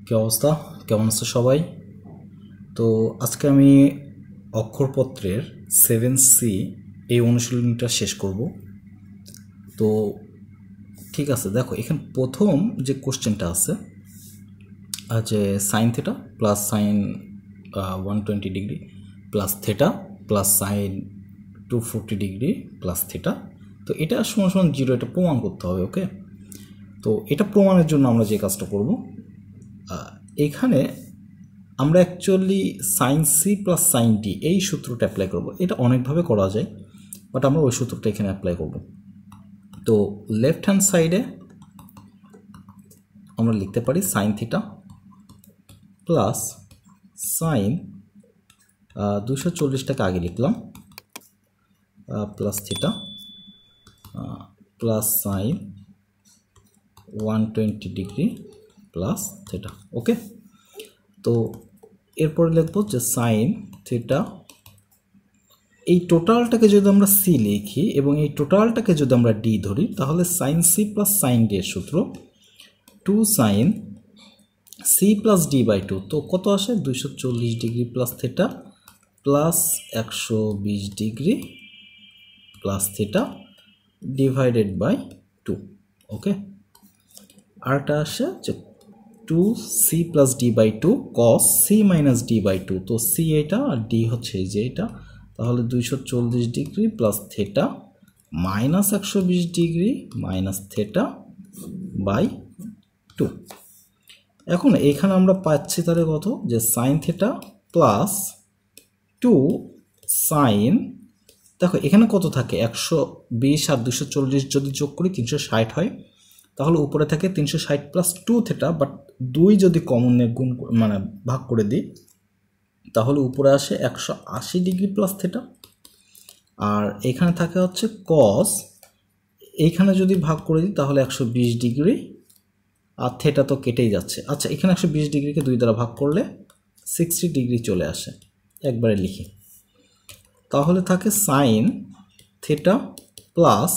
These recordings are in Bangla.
কি অবস্থা, কেমন আছে সবাই? তো আজকে আমি অক্ষরপত্রের 7C এই অনুশীলনীটা শেষ করব। তো ঠিক আছে, দেখো এখানে প্রথম যে কোশ্চেনটা আছে যে sign theta plus sine 120 degree plus theta plus sign 240 degree plus theta, তো এটা সমান সমান 0, এটা প্রমাণ করতে হবে। ওকে, তো এটা প্রমাণের জন্য আমরা যে কাজটা করব, এখানে আমরা actually sine C plus sine D এই সূত্রটা অ্যাপ্লাই করব। এটা অনেকভাবে করা যায়, বাট আমরা ওই সূত্রটা এখানে অ্যাপ্লাই করব। তো লেফট হ্যান্ড সাইডে আমরা লিখতে পারি সাইন থিটা প্লাস সাইন 240টাকে আগে লিখলাম plus theta plus sine 120 degree plus theta. Okay, তো এরপরে লিখব যে সাইন থিটা, এই টোটালটাকে যদি আমরা সি লিখি এবং এই টোটালটাকে যদি আমরা ডি ধরি, তাহলে sine C plus sine D এর সূত্র 2 sine C plus D by 2, তো কত আসে 240 degree plus theta plus 120 degree plus theta divided by 2। Okay, আরটা আসে যে 2c plus D by 2 cos C minus D by 2, তো সি এটা আর ডি হচ্ছে এই যে এটা, তাহলে 240 degree plus theta minus 120 degree minus theta by 2। এখন এখানে আমরা পাচ্ছি তাহলে কত, যে সাইন থেটা প্লাস 2 সাইন, দেখো এখানে কত থাকে 120 আর 240 যদি যোগ করি 360 হয়, তাহলে উপরে থাকে 360 প্লাস 2 থেটা, বাট 2 যদি কমনে গুণ মানে ভাগ করে দিই তাহলে উপরে আসে 180 ডিগ্রি প্লাস থেটা, আর এখানে থাকে হচ্ছে কস, এইখানে যদি ভাগ করে দিই তাহলে 120 ডিগ্রি আর থেটা তো কেটেই যাচ্ছে। আচ্ছা, এখানে 120 ডিগ্রিকে 2 দ্বারা ভাগ করলে 60 ডিগ্রি চলে আসে, একবারে লিখি, তাহলে থাকে সাইন থেটা প্লাস,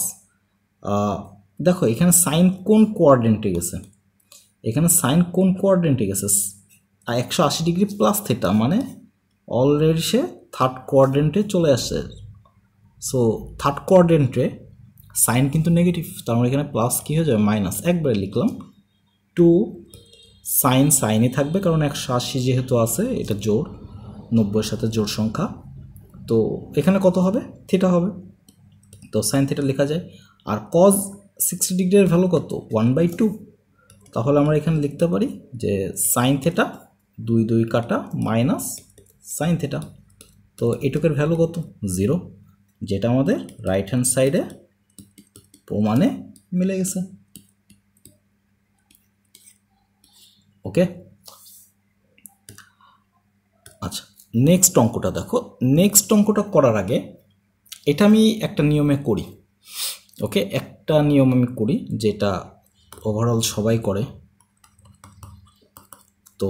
দেখো এখানে সাইন কোন কোয়াড্রেন্টে গেছে, এখানে সাইন কোন কোয়াড্রেন্টে গেছে 180 ডিগ্রি প্লাস থেটা, মানে অলরেডি সে থার্ড কোয়াড্রেন্টে চলে আসছে। সো থার্ড কোয়াড্রেন্টে সাইন কিন্তু নেগেটিভ, তার মানে এখানে প্লাস কী হয়ে যাবে মাইনাস, একবারে লিখলাম 2 সাইন সাইনই থাকবে কারণ 180 যেহেতু আছে এটা জোড়, 90-এর সাথে জোড় সংখ্যা, তো এখানে কত হবে থিটা হবে, তো সাইন থিটা লেখা যায়। আর কজ 60 ডিগ্রির ভ্যালু কত 1/2, তাহলে আমরা এখানে লিখতে পারি যে সাইন থিটা 2 2 কাটা মাইনাস সাইন থিটা, তো এটুকের ভ্যালু কত 0, যেটা আমাদের রাইট হ্যান্ড সাইডে প্রমাণে মিলে গেছে। ওকে, আচ্ছা নেক্সট অঙ্কটা দেখো। নেক্সট অঙ্কটা করার আগে এটা আমি একটা নিয়মে করি। ওকে, একটা নিয়ম আমি করি যেটা ওভারঅল সবাই করে। তো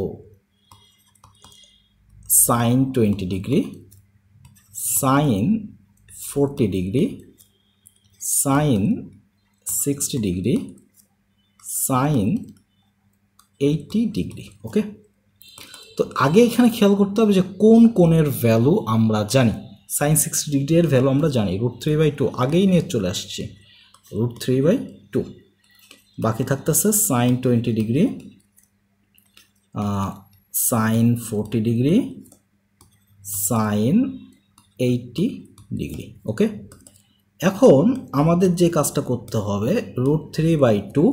sine 20 degree, sine 40 degree, sine 60 degree, sine 80 degree. Okay, তো আগে এখানে খেয়াল করতে হবে যে কোন কোণের ভ্যালু আমরা জানি। সাইন 60 ডিগ্রি এর ভ্যালু আমরা জানি √3/2, আগেই নিয়ে চলে আসছে √3/2। বাকি থাকতেছে sine 20 degree, sine 40 degree, sine 80 degree. Okay, এখন আমাদের যে কাজটা করতে হবে √3/2,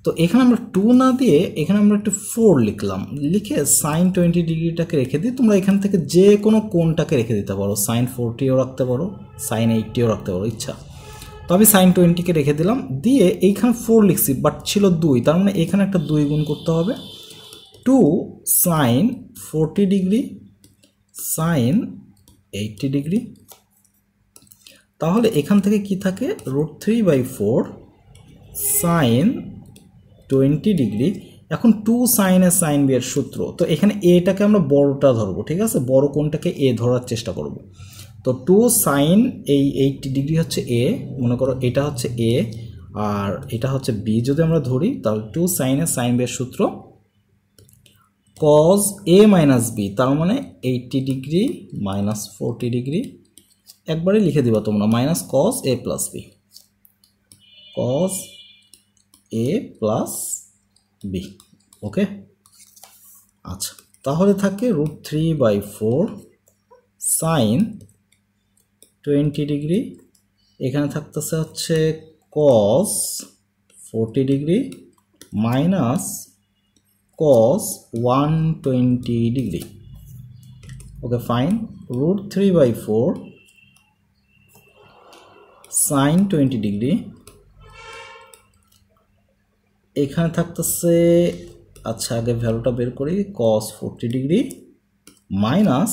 তো এখানে আমরা 2 না দিয়ে এখানে আমরা একটু 4 লিখলাম, লিখে সাইন 20 ডিগ্রিটাকে রেখে দিই। তোমরা এখান থেকে যে কোনো কোণটাকে রেখে দিতে পারো, সাইন 40ও রাখতে পারো, সাইন 80ও রাখতে পারো, ইচ্ছা। তো আমি সাইন 20কে রেখে দিলাম, দিয়ে এইখানে 4 লিখছি, বাট ছিল 2, তার মানে এখানে একটা 2 গুণ করতে হবে। 2 সাইন 40 ডিগ্রি সাইন 80 ডিগ্রি, তাহলে এখান থেকে কি থাকে √3/4 সাইন 20 ডিগ্রি। এখন 2 সাইন এ সাইন বি এর সূত্র, তো এখানে এটাকে আমরা বড়টা ধরবো, ঠিক আছে, বড় কোণটাকে এ ধরার চেষ্টা করব। তো 2 সাইন এই 80 ডিগ্রি হচ্ছে এ, মনে করো এটা হচ্ছে এ আর এটা হচ্ছে বি, যদি আমরা ধরি তাহলে 2 সাইন এ সাইন বি এর সূত্র cos a মাইনাস b, তার মানে 80 ডিগ্রি মাইনাস 40 ডিগ্রি, একবারে লিখে দিবা তোমরা minus cos a plus b, cos a plus b। ওকে, আচ্ছা তাহলে থাকে √3/4 সাইন 20 ডিগ্রি, এখানে থাকতেছে হচ্ছে cos 40 degree minus cos 120 degree. Okay fine, √3/4 sine 20 degree, এখানে থাকতেছে, আচ্ছা আগে ভ্যালুটা বের করি, cos 40 ডিগ্রি মাইনাস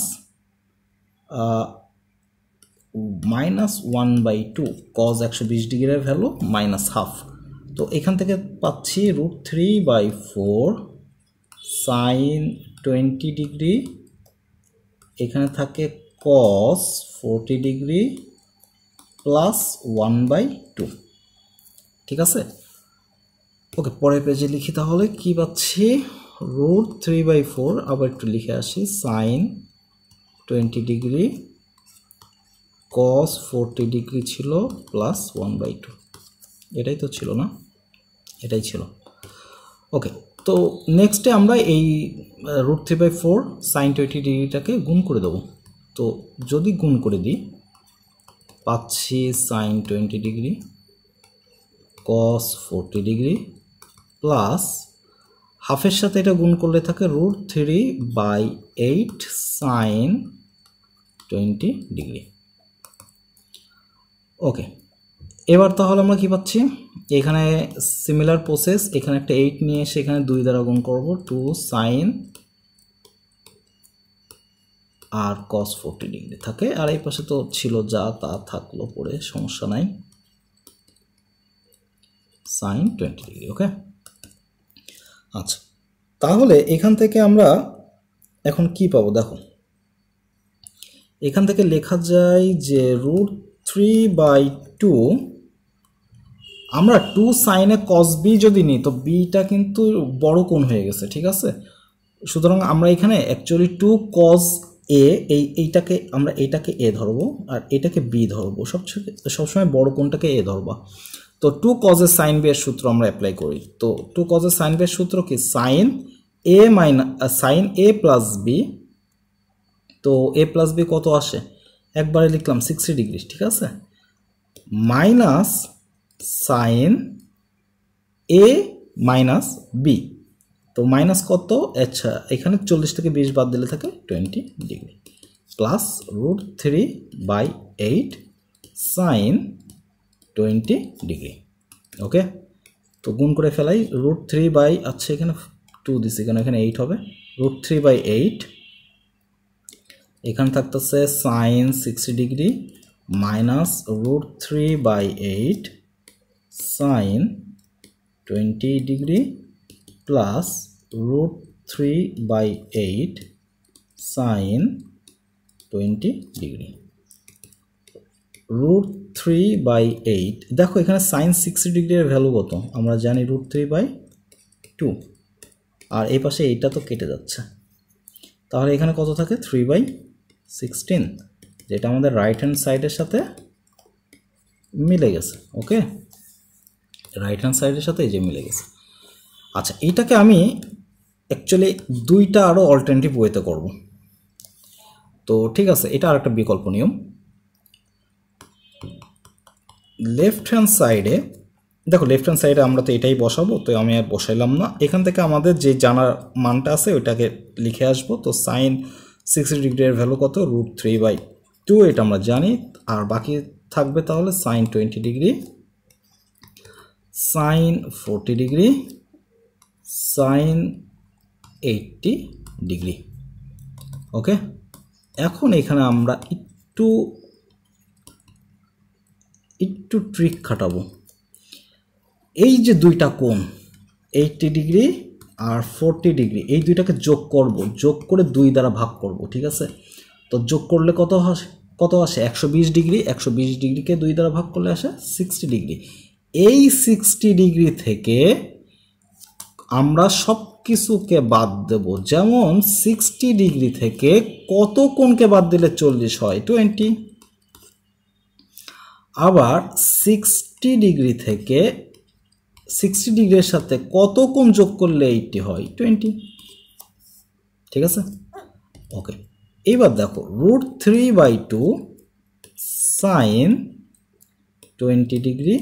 -1/2, cos 120 ডিগ্রির ভ্যালু মাইনাস হাফ। তো এখান থেকে পাচ্ছি √3/4 সাইন 20 ডিগ্রি, এখানে থাকে cos 40 ডিগ্রি প্লাস 1/2। ঠিক আছে, ওকে পরের পেজে লিখি তাহলে কি পাচ্ছি, √3/4 আবার একটু লিখে আসি, সাইন 20 ডিগ্রি cos 40 ডিগ্রি ছিল প্লাস 1/2, এটাই তো ছিল না, এটাই ছিল। ওকে, তো নেক্সটে আমরা এই √3/4 সাইন 20 ডিগ্রিটাকে গুণ করে দেবো। তো যদি গুণ করে দিই পাচ্ছি sine 20 degree cos 40 degree plus হাফের সাথে এটা গুণ করলে থাকে √3/8 সাইন 20 ডিগ্রি। ওকে, এবার তাহলে আমরা কি পাচ্ছি, এখানে সিমিলার প্রসেস, এখানে একটা 8 নিয়ে এসে এখানে 2 দ্বারা গুণ করব, 2 সাইন আর cos 40 ডিগ্রি থাকে, আর এই পাশে তো ছিল যা তা থাকলো পরে, সমস্যা নাই, সাইন 20 ডিগ্রি। ওকে, আচ্ছা তাহলে এখান থেকে আমরা এখন কি পাবো দেখো, এখান থেকে লেখা যায় যে √3/2, আমরা 2 সাইনে cos b যদি নিই তো bটা কিন্তু বড় কোণ হয়ে গেছে, ঠিক আছে, সুতরাং আমরা এখানে অ্যাকচুয়ালি 2 cos a, এইটাকে আমরা এটাকে a ধরবো আর এটাকে b ধরবো, সবসময় বড় কোণটাকে a ধরবা। তো 2 cos এর সাইন b এর সূত্র আমরা অ্যাপ্লাই করি, তো 2 cos এর সাইন b এর সূত্র কি, সাইন a প্লাস b, তো a প্লাস b কত আসে, একবারে লিখলাম 60 ডিগ্রি, ঠিক আছে, minus sine a minus b, তো মাইনাস কত, আচ্ছা এখানে 40 থেকে 20 বাদ দিলে থাকে 20 degree, plus √3/8 sine 20 degree. Okay, তো গুণ করে ফেলাই, √3 আচ্ছা এখানে 2 দিছি কেন, এখানে 8 হবে, √3/8 এখানে থাকতেছে sine 60 degree minus √3/8 sine 20 degree plus √3/8 sine 20 degree. √3/8, দেখো এখানে সাইন 60 ডিগ্রির ভ্যালু কত, আমরা জানি √3/2, আর এই পাশে এইটা তো কেটে যাচ্ছে, তাহলে এখানে কত থাকে 3/16, যেটা আমাদের রাইট হ্যান্ড সাইডের সাথে মিলে গেছে। ওকে, রাইট হ্যান্ড সাইডের সাথে এই যে মিলে গেছে। আচ্ছা এইটাকে আমি অ্যাকচুয়ালি দুইটা আরও অল্টারনেটিভ ওয়েতে করব, তো ঠিক আছে, এটা আর একটা বিকল্প নিয়ম। লেফট হ্যান্ড সাইডে দেখো, লেফট হ্যান্ড সাইডে আমরা তো এটাই বসাবো, তো আমি আর বসাইলাম না, এখান থেকে আমাদের যে জানার মানটা আছে ওইটাকে লিখে আসবো। তো সাইন 60 ডিগ্রির ভ্যালু কত, √3/2, এটা আমরা জানি, আর বাকি থাকবে তাহলে sine 20 degree, sine 40 degree, sine 80 degree. Okay, এখন এখানে আমরা একটু ট্রিক খাটাবো, এই যে দুইটা কোণ 80 ডিগ্রি আর 40 ডিগ্রি, এই দুইটাকে যোগ করব, যোগ করে 2 দ্বারা ভাগ করব, ঠিক আছে, তো যোগ করলে কত আসে 120 ডিগ্রি, 120 ডিগ্রিকে 2 দ্বারা ভাগ করলে আসে 60 ডিগ্রি। এই 60 ডিগ্রি থেকে আমরা সব কিছুকে বাদ দেব, যেমন 60 ডিগ্রি থেকে কত কোণকে বাদ দিলে 40 হয়? 20। আবার 60 ডিগ্রি থেকে 60 ডিগ্রির সাথে কত কোণ যোগ করলে 80 হয়? 20। ঠিক আছে, ওকে। এইবার দেখো √3/2 সাইন 20 ডিগ্রি।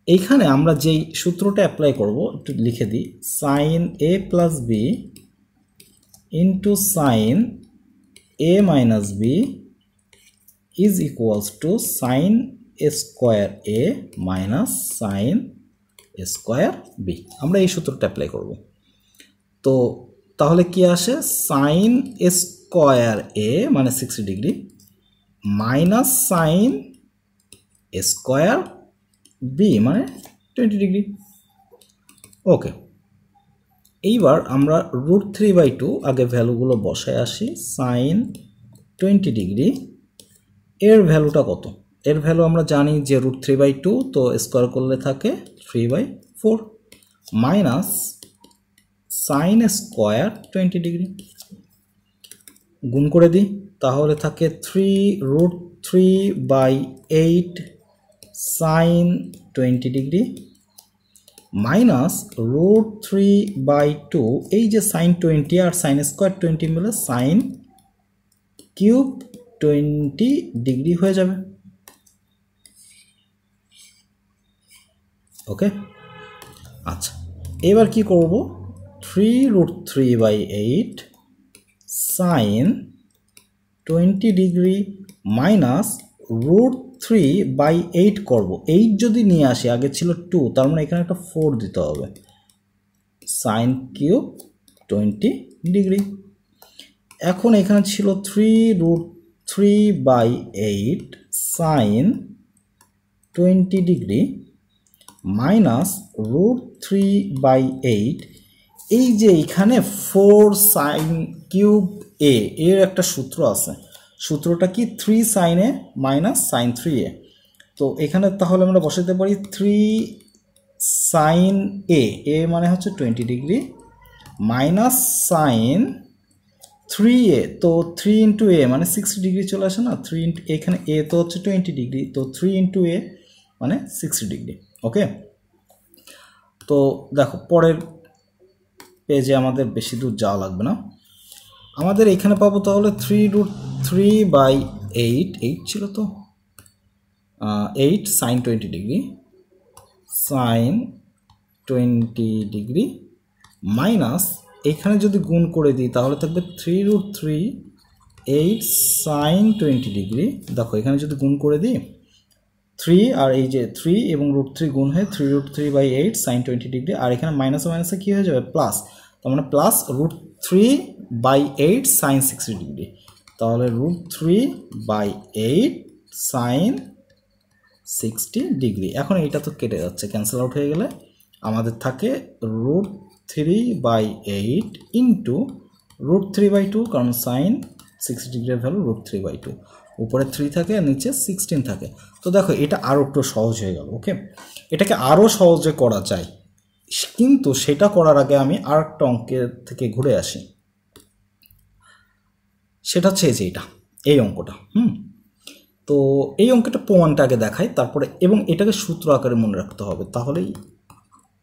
এইখানে আমরা যেই সূত্রটা অ্যাপ্লাই করব একটু লিখে দিই, sine a plus B into sine a minus B is equals to sine a square a minus sine a square B. আমরা এই সূত্রটা অ্যাপ্লাই করব। তো তাহলে কি আসে? সাইন a স্কোয়ার a মানে 60 degree minus sine a square B মানে 20 ডিগ্রি। ওকে, এইবার আমরা √3/2 আগে ভ্যালুগুলো বসায় আসি। সাইন 20 ডিগ্রি এর ভ্যালুটা কত? এর ভ্যালু আমরা জানি যে √3/2, তো স্কোয়ার করলে থাকে 3/4 মাইনাস সাইন স্কোয়ার 20 ডিগ্রি গুণ করে দিই, তাহলে থাকে 3√3/8 সাইন 20 ডিগ্রি মাইনাস √3/2, এই যে সাইন 20 আর সাইন স্কোয়ার 20 মিলে সাইন কিউব 20 ডিগ্রি হয়ে যাবে। ওকে, আচ্ছা, এবার কি করব? 3√3/8 সাইন 20 ডিগ্রি মাইনাস √3/8 করব। 8 যদি নিয়ে আসি, আগে ছিল 2, তার মানে এখানে একটা 4 দিতে হবে, সাইন কিউব 20 ডিগ্রি। এখন এখানে ছিল 3√3/8 সাইন 20 ডিগ্রি মাইনাস √3/8, এই যে এখানে 4 সাইন কিউব a এর একটা সূত্র আছে, সূত্রটা কি? 3 sign a minus sign 3a। তো এখানে তাহলে আমরা বসাতে পারি 3 সাইন a, a মানে হচ্ছে 20 ডিগ্রি মাইনাস সাইন 3a, তো 3 ইন্টু a মানে 60 ডিগ্রি চলে আসে না? 3 ইন্টু এখানে a তো হচ্ছে 20 ডিগ্রি, তো 3 ইন্টু a মানে 60 ডিগ্রি। ওকে, তো দেখো পরের পেজে আমাদের বেশি দূর যাওয়া লাগবে না, আমাদের এখানে পাবো তাহলে 3√3/8, 8 ছিল তো 8 sine 20 degree sine 20 degree minus এখানে যদি গুণ করে দিই তাহলে থাকবে 3√3/8 সাইন 20 ডিগ্রি। দেখো এখানে যদি গুণ করে দিই 3 আর এই যে 3 এবং √3 গুণ হয়ে 3√3/8 সাইন 20 ডিগ্রি, আর এখানে মাইনাসে মাইনাসে কী হয়ে যাবে? প্লাস, তার মানে প্লাস √3/8 সাইন 60 ডিগ্রি, তাহলে √3/8 সাইন 60 ডিগ্রি। এখন এইটা তো কেটে যাচ্ছে, ক্যান্সেল আউট হয়ে গেলে আমাদের থাকে √3/8 ইন্টু √3/2, কারণ সাইন 60 ডিগ্রির ভ্যালু √3/2, উপরে 3 থাকে আর নিচে 16 থাকে। তো দেখো এটা আরও একটু সহজ হয়ে গেল। ওকে, এটাকে আরও সহজে করা যায়, কিন্তু সেটা করার আগে আমি আর একটা অঙ্কের থেকে ঘুরে আসি। সেটা হচ্ছে এই যে এই অঙ্কটা। তো এই অঙ্কটা প্রমাণটা আগে দেখাই, তারপরে এবং এটাকে সূত্র আকারে মনে রাখতে হবে, তাহলেই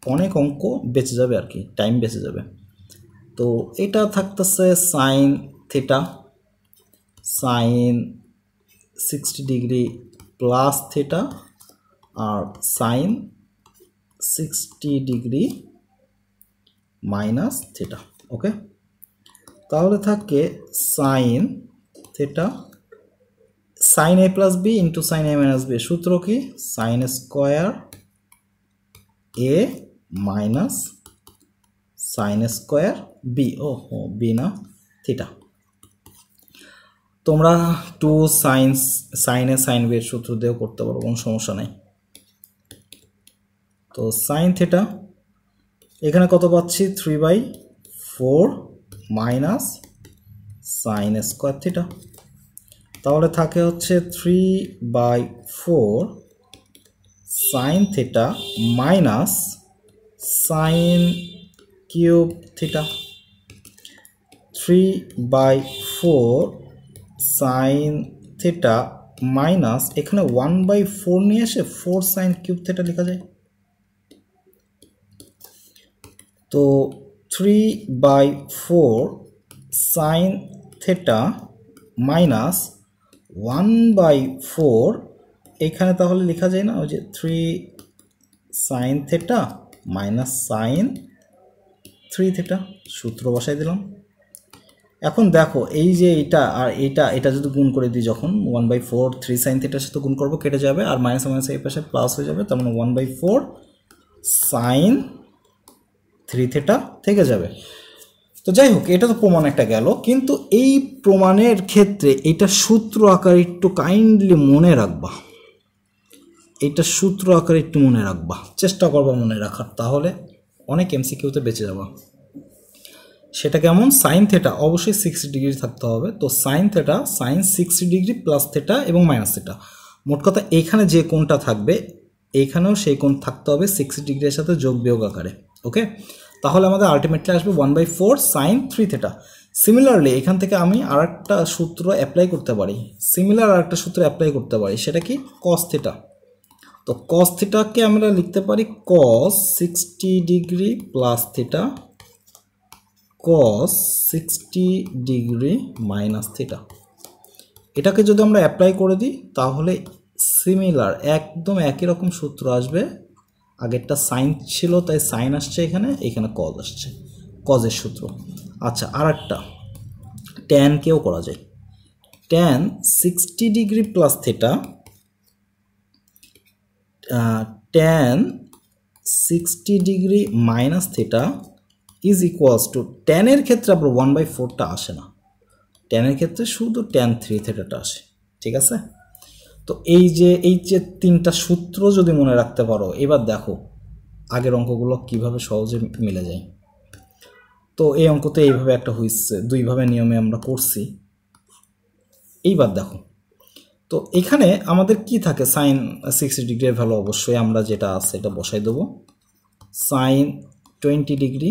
অনেক অঙ্ক বেঁচে যাবে আর কি, টাইম বেঁচে যাবে। তো এটা থাকতেছে sine theta sine 60 degree plus theta আর sine 60 degree minus theta. Okay, তাহলে থাকে sine theta sine a plus B into sine a minus B, সূত্র কি? Sine square a minus sine square B, ও বি না থিটা। তোমরা 2 সাইন এ সাইন বি এর সূত্র দিয়েও করতে পারো, কোনো সমস্যা নেই। তো সাইন থিটা এখানে কত পাচ্ছি? 3/4 মাইনাস সাইন স্কোয়ার থিটা, তাহলে থাকে হচ্ছে 3/4 sine theta minus sine cube theta, 3/4 sine theta minus এখানে 1/4 নিয়ে এসে 4 সাইন কিউব থিটা লেখা যায়। তো 3/4 সাইন থিটা মাইনাস 1/4 এখানে তাহলে লেখা যায় না, ওই যে 3 sine theta minus sign 3 theta, সূত্র বসাই দিলাম। এখন দেখো এই যে এইটা আর এটা যদি গুণ করে দিই, যখন 1/4 3 সাইন থিটার সাথে গুণ করবো কেটে যাবে, আর মাইনাস মাইনাস এই পাশে প্লাস হয়ে যাবে, তার মানে 1/4 সাইন 3 থিটা থেকে যাবে। তো যাই হোক, এটা তো প্রমাণ একটা গেল, কিন্তু এই প্রমাণের ক্ষেত্রে এটা সূত্র আকারে একটু কাইন্ডলি মনে রাখবা, এটা সূত্র আকারে একটু মনে রাখবা, চেষ্টা করবা মনে রাখার, তাহলে অনেক এমসিকিউতে বেঁচে যাবা। সেটা কেমন? সাইন থিটা অবশ্যই 60 ডিগ্রি থাকতে হবে। তো sine theta sine 60 degree plus theta এবং মাইনাস থিটা, মোট কথা এখানে যে কোণটা থাকবে এইখানেও সেই কোণ থাকতে হবে 60 ডিগ্রির সাথে যোগ বিয়োগ আকারে। ওকে, তাহলে আমাদের আলটিমেটলি আসবে 1/4 সাইন 3 থিটা। সিমিলারলি এখান থেকে আমি আরেকটা সূত্র অ্যাপ্লাই করতে পারি, সেটা কি? Cos theta. তো কস থিটাকে আমরা লিখতে পারি কস 60 degree plus theta cos 60 degree minus theta. এটাকে যদি আমরা অ্যাপ্লাই করে দিই তাহলে সিমিলার একদম একই রকম সূত্র আসবে। আগেরটা সাইন ছিল তাই সাইন আসছে, এখানে কজ আসছে, কজের সূত্র। আচ্ছা, আর একটা ট্যানকেও করা যায়। Tan 60 degree plus theta, tan 60 degree minus theta is equals to, ট্যানের ক্ষেত্রে আবার 1/4টা আসে না, ট্যানের ক্ষেত্রে শুধু ট্যান 3 থিটাটা আসে। ঠিক আছে, তো এই যে তিনটা সূত্র যদি মনে রাখতে পারো, এবার দেখো আগের অঙ্কগুলো কিভাবে সহজে মিলে যায়। তো এই অঙ্কতে এইভাবে একটা হয়েছে, দুইভাবে নিয়মে আমরা করছি। এইবার দেখো, তো এখানে আমাদের কি থাকে? সাইন 60 ডিগ্রির ভ্যালু অবশ্যই আমরা যেটা আছে এটা বসাই দেবো, sine 20 degree,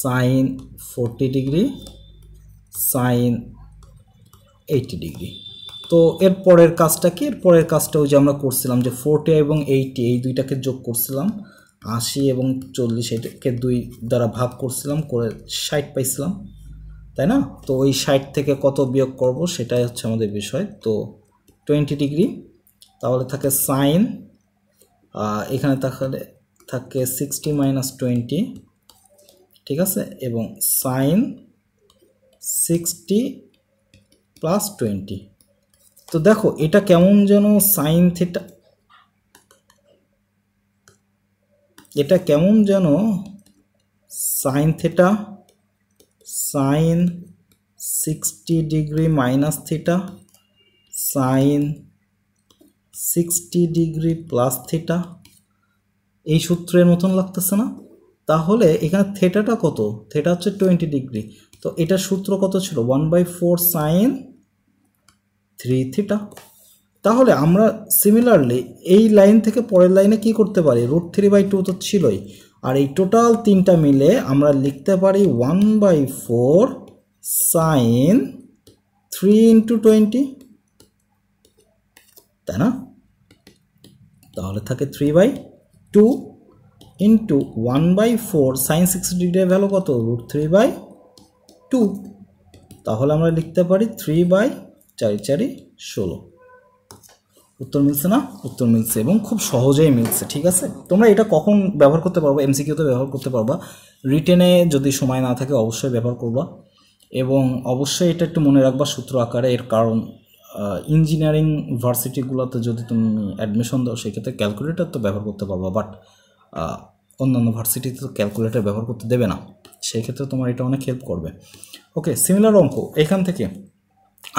sine 40 degree, sine 80 degree. তো এর পরের কাজটা কি? এর পরের কাজটা ওই যে আমরা করছিলাম যে 40 এবং 80 এই দুইটাকে যোগ করছিলাম, 80 এবং 40 এটাকে 2 দ্বারা ভাগ করছিলাম, করে 60 পাইছিলাম, তাই না? তো ওই 60 থেকে কত বিয়োগ করব সেটাই হচ্ছে আমাদের বিষয়। তো 20 ডিগ্রি, তাহলে থাকে সাইন, এখানে তাহলে থাকে 60 মাইনাস 20, ঠিক আছে, এবং সাইন 60 প্লাস 20। তো দেখো এটা কেমন যেন সাইন থিটা, এটা কেমন যেন sign theta sine 60 degree minus theta sine 60 degree plus theta, এই সূত্রের মতন লাগতেছে না? তাহলে এখানে থিটাটা কত? থিটা হচ্ছে 20 ডিগ্রি, তো এটার সূত্র কত ছিল? 1/4 সাইন 3 থিটা। তাহলে আমরা সিমিলারলি এই লাইন থেকে পরের লাইনে কি করতে পারি? √3/2 তো ছিলই, আর এই টোটাল তিনটা মিলে আমরা লিখতে পারি 1/4 সাইন 3 × 20, তাই না? তাহলে থাকে 3/2 ইন্টু 1/4 সাইন 60 ডিগ্রির ভ্যালু কত? √3/2। তাহলে আমরা লিখতে পারি 3/4×4=16। উত্তর মিলছে না? উত্তর মিলছে, এবং খুব সহজেই মিলছে। ঠিক আছে, তোমরা এটা কখন ব্যবহার করতে পারবা? এমসিকিউতে ব্যবহার করতে পারবা, রিটেনে যদি সময় না থাকে অবশ্যই ব্যবহার করবা, এবং অবশ্যই এটা একটু মনে রাখবা সূত্র আকারে। এর কারণ ইঞ্জিনিয়ারিং ভার্সিটিগুলোতে যদি তুমি অ্যাডমিশন দাও সেক্ষেত্রে ক্যালকুলেটর তো ব্যবহার করতে পারবা, বাট অন্যান্য ভার্সিটিতে তো ক্যালকুলেটর ব্যবহার করতে দেবে না, সেই ক্ষেত্রে তোমার এটা অনেক হেল্প করবে। ওকে, সিমিলার অঙ্ক এখান থেকে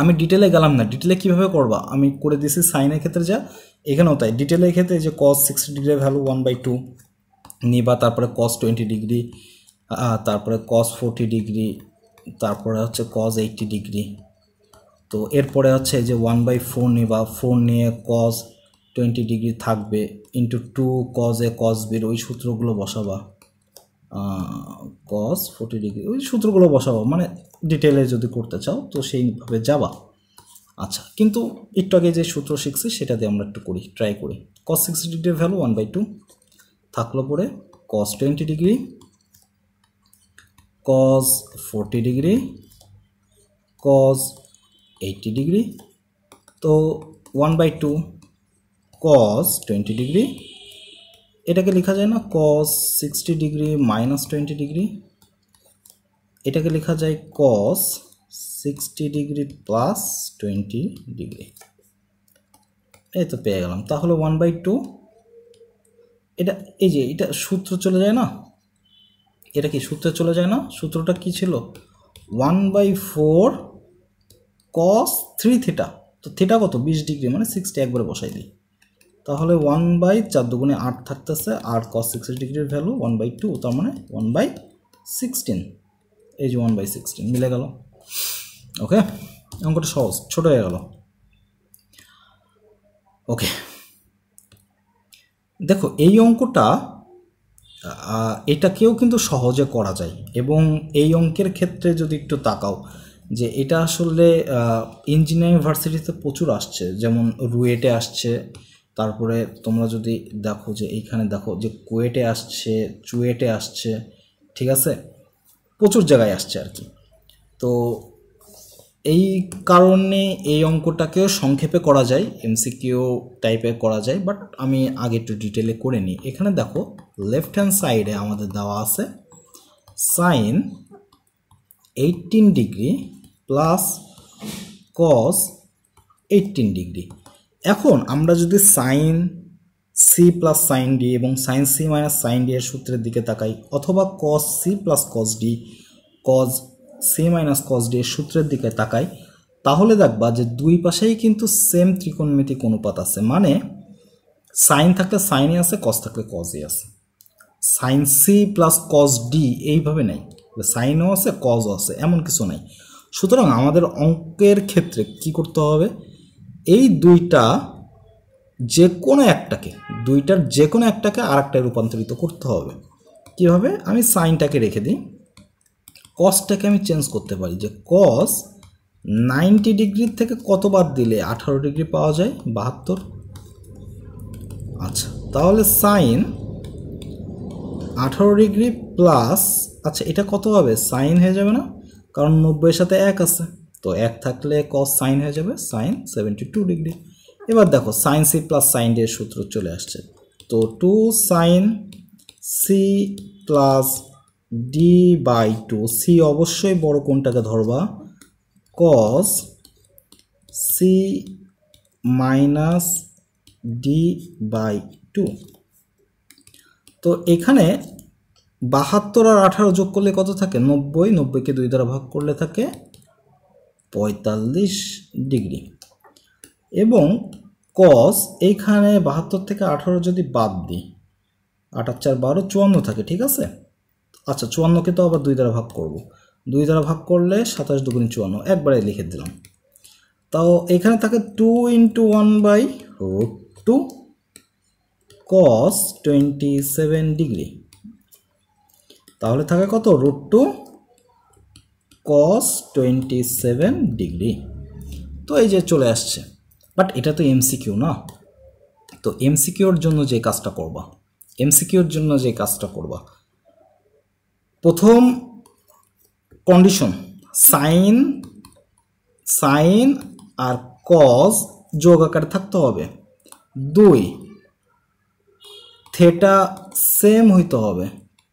আমি ডিটেলে গেলাম না। ডিটেলে কীভাবে করবা আমি করে দিয়েছি, সাইনের ক্ষেত্রে যা এখানেও তাই। ডিটেলের ক্ষেত্রে যে cos 60 ডিগ্রির ভ্যালু 1/2 নিবা, তারপরে cos 20 ডিগ্রি, তারপরে cos 40 ডিগ্রি, তারপরে হচ্ছে cos 80 ডিগ্রি। তো এরপরে হচ্ছে যে 1/4 নিবা, 4 নিয়ে cos 20 ডিগ্রি থাকবে, into 2 cos A cos B, ওই সূত্রগুলো বসাবা। cos 40 ডিগ্রি, ওই সূত্রগুলো বসাবো, মানে ডিটেলে যদি করতে চাও তো সেইভাবে যাবা। আচ্ছা, কিন্তু একটু আগে যে সূত্র শিখছি সেটা দিয়ে আমরা একটু করি, ট্রাই করি। cos 60 ডিগ্রির ভ্যালু 1/2 থাকলো পরে cos 20 degree, cos 40 degree, cos 80 degree. তো 1/2 cos 20 ডিগ্রি, এটাকে লেখা যায় না cos 60 ডিগ্রি মাইনাস 20 ডিগ্রি, এটাকে লেখা যায় cos 60 ডিগ্রি প্লাস 20 ডিগ্রি। এই তো পেয়ে গেলাম। তাহলে 1/2, এটা এই যে এটা সূত্র চলে যায় না, এটা কি সূত্রে চলে যায় না? সূত্রটা কি ছিল? 1/4 cos 3 থিটা। তো থিটা কত? 20 ডিগ্রি, মানে 60 একবারে বসাই দিই। তাহলে 1/4 দুগুণে 8 থাকতেছে, আর cos 60 ডিগ্রির ভ্যালু 1/2, তার মানে 1/16। এই যে 1/16 মিলে গেল। ওকে, অঙ্কটা সহজ, ছোট হয়ে গেল। ওকে, দেখো এই অঙ্কটা এটাকেও কিন্তু সহজে করা যায়, এবং এই অঙ্কের ক্ষেত্রে যদি একটু তাকাও যে এটা আসলে ইঞ্জিনিয়ারিং ভার্সিটিতে প্রচুর আসছে, যেমন রুয়েটে আসছে, তারপরে তোমরা যদি দেখো যে এইখানে দেখো যে কুয়েটে আসছে, চুয়েটে আসছে, ঠিক আছে, প্রচুর জায়গায় আসছে আর কি। তো এই কারণে এই অঙ্কটাকেও সংক্ষেপে করা যায়, এমসিকিউ টাইপে করা যায়, বাট আমি আগে একটু ডিটেলে করে নিই। এখানে দেখো লেফট হ্যান্ড সাইডে আমাদের দেওয়া আছে sine 18 degree plus cos 18 degree. এখন আমরা যদি sine C plus sine D এবং sine C minus sine D এর সূত্রের দিকে তাকাই, অথবা cos C plus cos D, cos C minus cos D এর সূত্রের দিকে তাকাই, তাহলে দেখবা যে দুই পাশেই কিন্তু সেম ত্রিকোণমিতিক অনুপাত আছে। মানে সাইন থাকলে সাইনই আছে, কস থাকলে কসই আছে। Sine C plus cos D এইভাবে নেই, সাইনও আছে কসও আছে, এমন কিছু নাই। সুতরাং আমাদের অঙ্কের ক্ষেত্রে কি করতে হবে? এই দুইটার যে কোনো একটাকে আর একটায় রূপান্তরিত করতে হবে। কীভাবে? আমি সাইনটাকে রেখে দিই, কসটাকে আমি চেঞ্জ করতে পারি, যে কস 90 ডিগ্রির থেকে কত বাদ দিলে 18 ডিগ্রি পাওয়া যায়? 72। আচ্ছা, তাহলে সাইন 18 ডিগ্রি প্লাস, আচ্ছা এটা কত হবে? সাইন হয়ে যাবে না, কারণ 90 এর সাথে 1 আছে, তো 1 থাকলে কস সাইন হয়ে যাবে, সাইন 72 ডিগ্রি। এবার দেখো sine C plus sine D এর সূত্র চলে আসছে, তো 2 sine C plus D by 2, C অবশ্যই বড় কোণটাকে ধরবা, cos C minus D by 2। তো এখানে 72 আর 18 যোগ করলে কত থাকে? 90, 90কে 2 দ্বারা ভাগ করলে থাকে 45 ডিগ্রি। এবং কস এইখানে 72 থেকে 18 যদি বাদ দিই, 8 আর 4 12, 54 থাকে, ঠিক আছে। আচ্ছা 54কে তো আবার 2 দ্বারা ভাগ করব, 2 দ্বারা ভাগ করলে 27 দুগুণে 54, একবারে লিখে দিলাম। তাও এখানে থাকে 2 × 1/√2 cos 27 ডিগ্রি, তাহলে থাকে কত? √2 cos 27 ডিগ্রি। তো এই যে চলে আসছে, বাট এটা তো এমসিকিউ না। তো এমসিকিউর জন্য যে কাজটা করবা, প্রথম কন্ডিশন সাইন আর কস যোগ আকারে থাকতে হবে। 2 থেটা সেম হইতে হবে,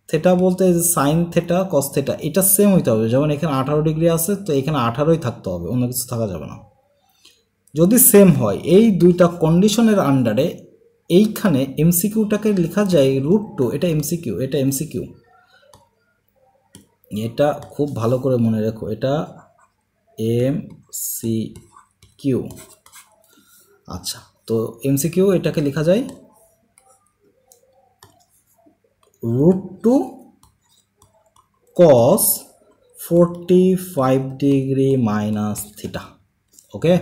থেটা বলতে সাইন থেটা কস থেটা এটা সেম হইতে হবে। যেমন এখানে 18 ডিগ্রি আছে, তো এখানে 18ই থাকতে হবে, অন্য কিছু থাকা যাবে না। যদি সেম হয়, এই দুইটা কন্ডিশনের আন্ডারে এইখানে এমসিকিউটাকে লেখা যায় √2। এটা এমসিকিউ, এটা খুব ভালো করে মনে রেখো, এটা এমসিকিউ। আচ্ছা, তো এমসিকিউ এটাকে লেখা যায় √2 cos 45 ডিগ্রি মাইনাস থিটা। ওকে,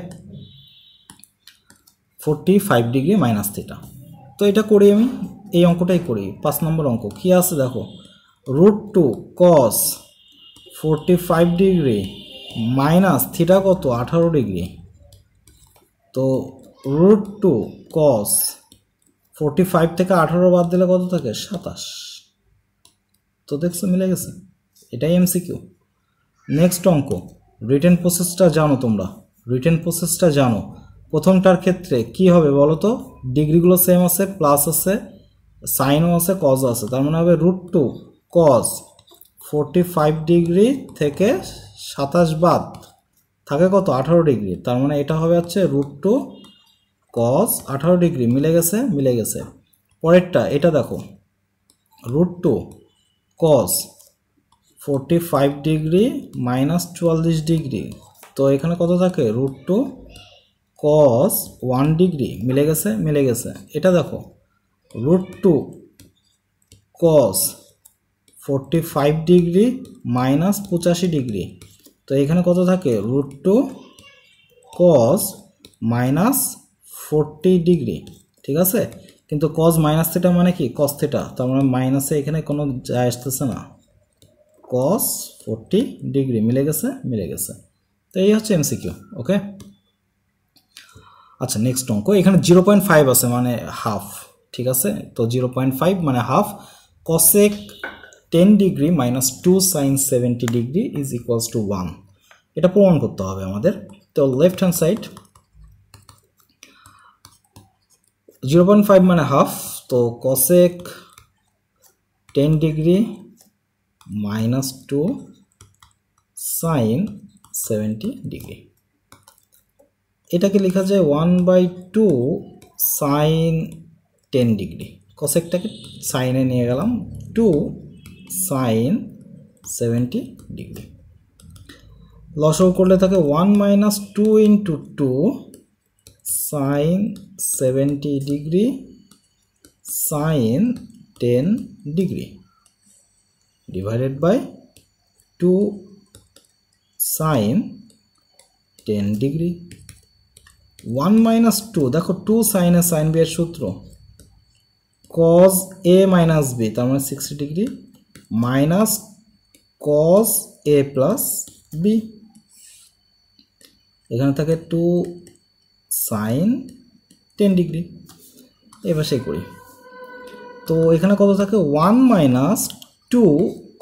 45 ডিগ্রি মাইনাস থিটা। তো এটা করি, আমি এই অঙ্কটাই করি, 5 নম্বর অঙ্ক। কি আছে দেখো, √2 cos 45 ডিগ্রি মাইনাস থিটা কত 18 ডিগ্রি। তো √2 cos 45 থেকে 18 বাদ দিলে কত থাকে 27। তো দেখছো মিলে গেছে, এটাই এমসিকিউ। নেক্সট অঙ্ক, রিটেন প্রসেসটা জানো তোমরা, রিটেন প্রসেসটা জানো। প্রথমটার ক্ষেত্রে কি হবে বলো তো, ডিগ্রিগুলো সেম আছে, প্লাস আছে, সাইনও আছে, কজও আছে, তার মানে হবে √2 cos 45 ডিগ্রি থেকে 27 বাদ থাকে কত 18 ডিগ্রি, তার মানে এটা হবে হচ্ছে √2 cos 18 ডিগ্রি। মিলে গেছে, মিলে গেছে। পরেরটা এটা দেখো, √2 cos 45 ডিগ্রি মাইনাস 44 ডিগ্রি, তো এখানে কত থাকে √2 cos 1 ডিগ্রি। মিলে গেছে, মিলে গেছে। এটা দেখো √2 cos 45 ডিগ্রি মাইনাস 85 ডিগ্রি, তো এখানে কত থাকে √2 cos মাইনাস 40 ডিগ্রি। ঠিক আছে, কিন্তু cos মাইনাস থিটা মানে কি cos থিটা, তার মানে মাইনাসে এখানে কোনো যায় আসতেছে না, cos 40 ডিগ্রি। মিলে গেছে, মিলে গেছে। তো এই হচ্ছে এমসিকিউ। ওকে, আচ্ছা নেক্সট অঙ্ক, এখানে 0.5 আছে মানে হাফ। ঠিক আছে, তো 0.5 মানে half. cosec 10 degree minus 2 sin 70 degree is equals to 1। এটা প্রমাণ করতে হবে আমাদের। তো লেফট হ্যান্ড সাইড 0.5 মানে হাফ, তো cosec 10 degree minus 2 sin 70 degree, এটাকে লেখা যায় 1/2 sin 10 ডিগ্রি। cosecটাকে সাইনে নিয়ে গেলাম, 2 sin 70 ডিগ্রি। লসাগু করলে থাকে 1 minus 2 into 2 sin 70 degree sin 10 degree divided by 2 sin 10 degree. 1 minus 2 দেখো 2 sin a sin b এর সূত্র cos a minus b, তার মানে 60 degree minus cos a plus b, এখানে থাকে 2 sin 10 ডিগ্রি। এবার সেই করি, তো এখানে কত থাকে 1 minus 2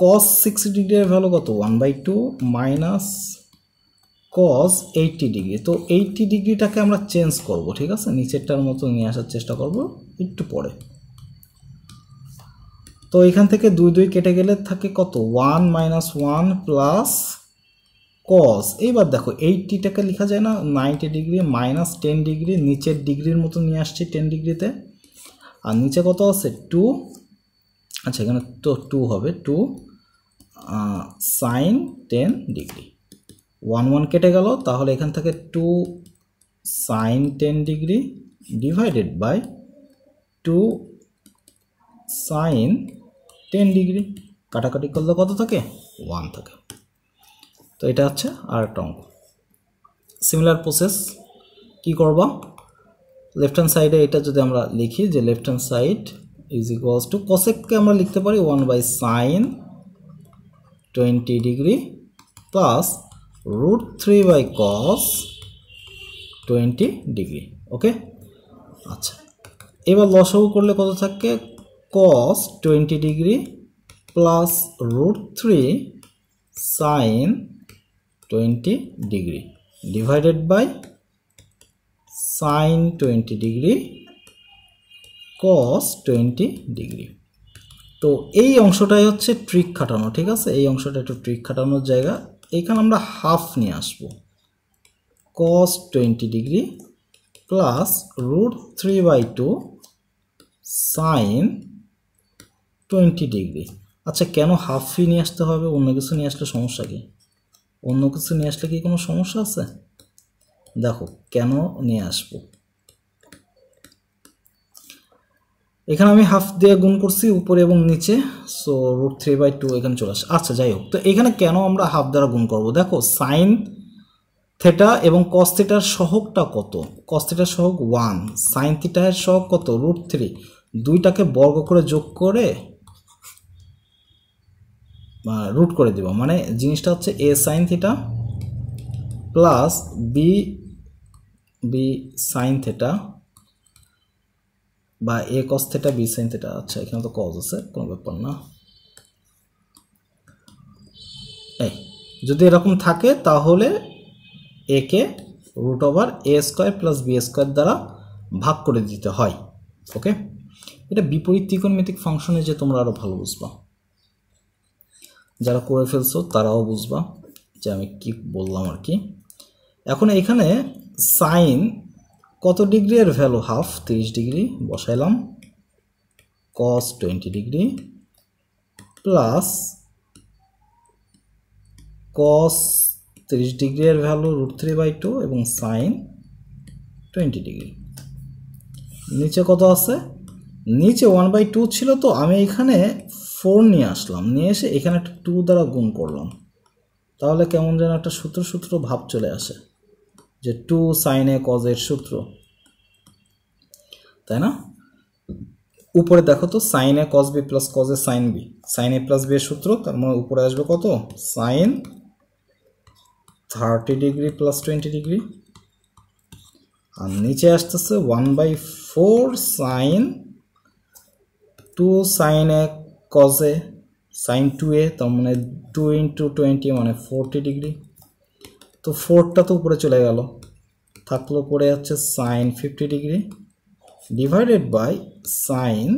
cos 60 ডিগ্রি এর ভ্যালু কত 1/2 মাইনাস cos 80 ডিগ্রি। তো 80 ডিগ্রিটাকে আমরা চেঞ্জ করব, ঠিক আছে, নিচেরটার মতো নিয়ে আসার চেষ্টা করব একটু পরে। তো এখান থেকে 2 2 কেটে গেলে থাকে কত 1 minus 1 প্লাস cos। এইবার দেখো 80টাকে লেখা যায় না 90 ডিগ্রি মাইনাস 10 ডিগ্রি, নিচের ডিগ্রির মতো নিয়ে আসছি 10 ডিগ্রিতে, আর নিচে কত আছে 2, আচ্ছা এখানে তো 2 হবে 2 sin 10 ডিগ্রি। 1 1 কেটে গেল, তাহলে এখান থেকে 2 sin 10 degree divided by 2 sin 10 degree, কাটাকাটি করলে কত থাকে 1 থাকে। তো এটা হচ্ছে আরেকটা অঙ্ক। সিমিলার প্রসেস কি করবা, লেফট হ্যান্ড সাইডে এটা যদি আমরা লিখি যে left hand side is equals to cosecকে আমরা লিখতে পারি 1/sin 20 degree plus √3/cos 20 degree. ওকে, আচ্ছা এবার লসাগু করলে কত থাকে cos 20 degree plus √3 sin 20 degree divided by sin 20 degree cos 20 degree. তো এই অংশটাই হচ্ছে ট্রিক খাটানো, ঠিক আছে, এই অংশটা একটু ট্রিক খাটানোর জায়গা। এখানে আমরা হাফ নিয়ে আসবো, cos 20 degree plus √3/2 sin 20 degree. আচ্ছা কেন হাফই নিয়ে আসতে হবে, অন্য কিছু নিয়ে আসলে সমস্যা কি, অন্য কিছু নিয়ে আসলে কি কোনো সমস্যা আছে? দেখো কেন নিয়ে আসবো, এখানে আমি হাফ দিয়ে গুণ করছি উপরে এবং নিচে, সো √3/2 এখানে চলে আসে। আচ্ছা যাই হোক, তো এখানে কেন আমরা হাফ দ্বারা গুণ করব, দেখো সাইন থিটা এবং কস থিটার সহগটা কত, কস থিটার সহগ 1, সাইন থিটার সহগ কত √3, দুইটাকে বর্গ করে যোগ করে রুট করে দিব, মানে জিনিসটা হচ্ছে A sine theta plus B B sine theta বা A cos theta B sine theta. আচ্ছা এখানে তো কজ আছে, কোনো ব্যাপার না। এই যদি এরকম থাকে তাহলে একে root over a square plus B square দ্বারা ভাগ করে দিতে হয়। ওকে, এটা বিপরীত ত্রিকোণমিতিক ফাংশনে যে তোমরা আরও ভালো বুঝবা, যারা করে ফেলছো তারাও বুঝবা যে আমি কি বললাম আর কি। এখন এখানে সাইন কত ডিগ্রি এর ভ্যালু হাফ, 30 ডিগ্রি বসাইলাম, কস 20 ডিগ্রি প্লাস কস 30 ডিগ্রি এর ভ্যালু √3/2 এবং সাইন 20 ডিগ্রি। নিচে কত আছে? নিচে 1/2 ছিল, তো আমি এখানে 4 নিয়ে আসলাম, নিয়ে এসে এখানে একটা 2 দ্বারা গুণ করলাম, তাহলে কেমন যেন একটা সূত্র ভাব চলে আসে যে 2 সাইন এ কজ এর সূত্র, তাই না? উপরে দেখো তো sine A cos B plus cos A sine B, sine A plus B এর সূত্র, তার মানে উপরে আসবে কত? সাইন 30 ডিগ্রি প্লাস 20 ডিগ্রি, আর নিচে আসতেছে 1/4 sine 2 sine A cos A sine 2a, তার মানে 2 × 20 মানে 40 ডিগ্রি। তো 4টা তো উপরে চলে গেল, থাকলো পরে হচ্ছে sine 50 degree divided by sine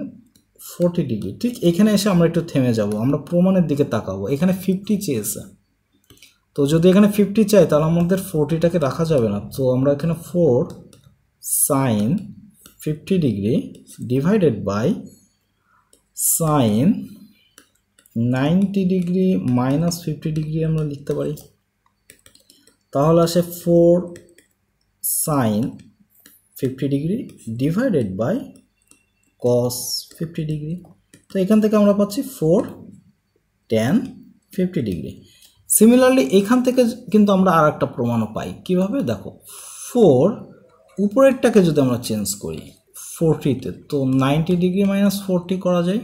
40 degree. ঠিক এখানে এসে আমরা একটু থেমে যাব, আমরা প্রমাণের দিকে তাকাবো। এখানে 50 চেয়েছে, তো যদি এখানে 50 চাই তাহলে আমাদের 40টাকে রাখা যাবে না, তো আমরা এখানে 4 sine 50 degree divided by sine 90 degree minus 50 degree আমরা লিখতে পারি, তাহলে আসে 4 sine 50 degree divided by cos 50 degree. তো এখান থেকে আমরা পাচ্ছি 4 tan 50 ডিগ্রি। সিমিলারলি এখান থেকে কিন্তু আমরা আর একটা প্রমাণও পাই। কিভাবে? দেখো, 4 উপরেরটাকে যদি আমরা চেঞ্জ করি 40তে, তো 90 ডিগ্রি মাইনাস 40 করা যায়,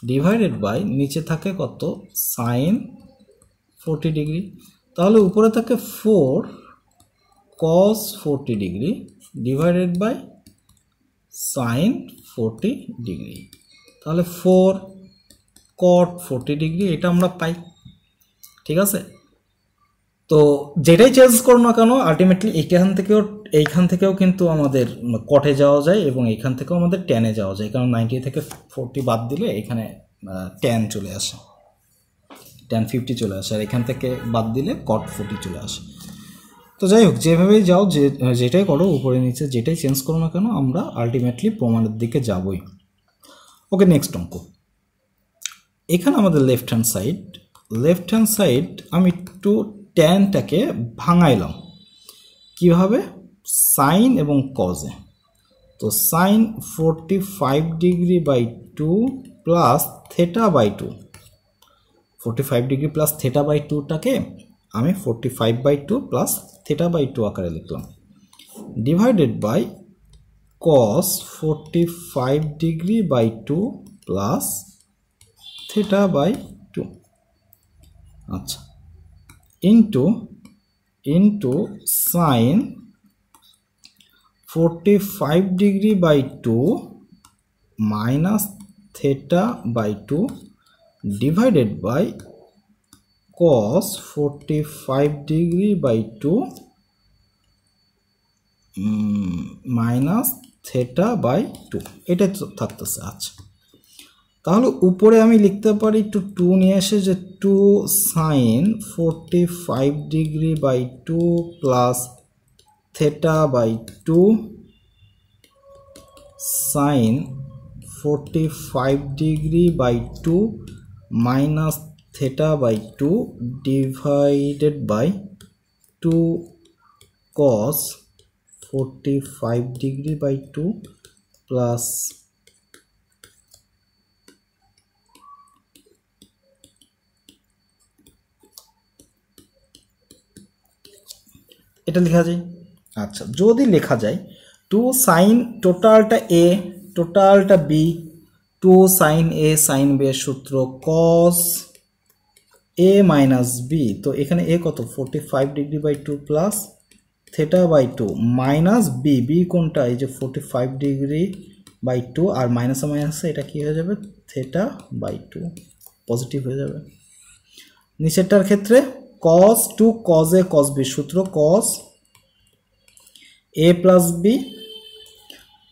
ডিভাইডেড বাই নিচে থাকে কত? সাইন 40 ডিগ্রি, তাহলে উপরে থাকে 4 cos 40 degree divided by sine 40 degree, তাহলে 4 cot 40 ডিগ্রি, এটা আমরা পাই। ঠিক আছে, তো যেটাই চেঞ্জ করো না কেন আলটিমেটলি এইখান থেকেও কিন্তু আমাদের কটে যাওয়া যায় এবং এইখান থেকেও আমাদের ট্যানে যাওয়া যায়, কারণ 90 থেকে 40 বাদ দিলে এখানে ট্যান চলে আসে, ট্যান 50 চলে আসে, আর এখান থেকে বাদ দিলে কট 40 চলে আসে। তো যাই হোক, যেভাবেই যাও, যেটাই করো, উপরে নিচে যেটাই চেঞ্জ করো না কেন, আমরা আলটিমেটলি প্রমাণের দিকে যাবই। ওকে, নেক্সট অঙ্ক। এখানে আমাদের লেফট হ্যান্ড সাইড আমি একটু ট্যানটাকে ভাঙাইলাম। কিভাবে? সাইন এবং কজে। তো sine 45 degree by 2 plus theta by 2, 45 degree plus theta by 2টাকে আমি 45/2 প্লাস থেটা বাই 2 আকারে লিখলাম, divided by cos 45 degree by 2 plus theta by 2, আচ্ছা, into sine 45 degree by 2 minus theta by 2 divided by cos 45 degree by 2 minus theta by 2, এটা থাকতেছে। আচ্ছা, তাহলে উপরে আমি লিখতে পারি একটু 2 নিয়ে এসে যে 2 sine 45 degree by 2 plus theta by 2 sine 45 degree by 2 minus theta by 2 divided by 2 cos 45 degree by 2 plus এটা লেখা যায়। আচ্ছা, যদি লেখা যায় 2 সাইন টোটালটা এ টোটালটা বি, 2 সাইন এ সাইন বি এর সূত্র cos এ মাইনাস বি, তো এখানে এ কত 45°/2 প্লাস θ/2 মাইনাস বি, বি কোনটা এই যে 45°/2 আর মাইনাসে মাইনাসে এটা কি হয়ে যাবে θ/2 পজিটিভ হয়ে যাবে। নিচেরটার ক্ষেত্রে cos 2 cos a cos b সূত্র cos a plus B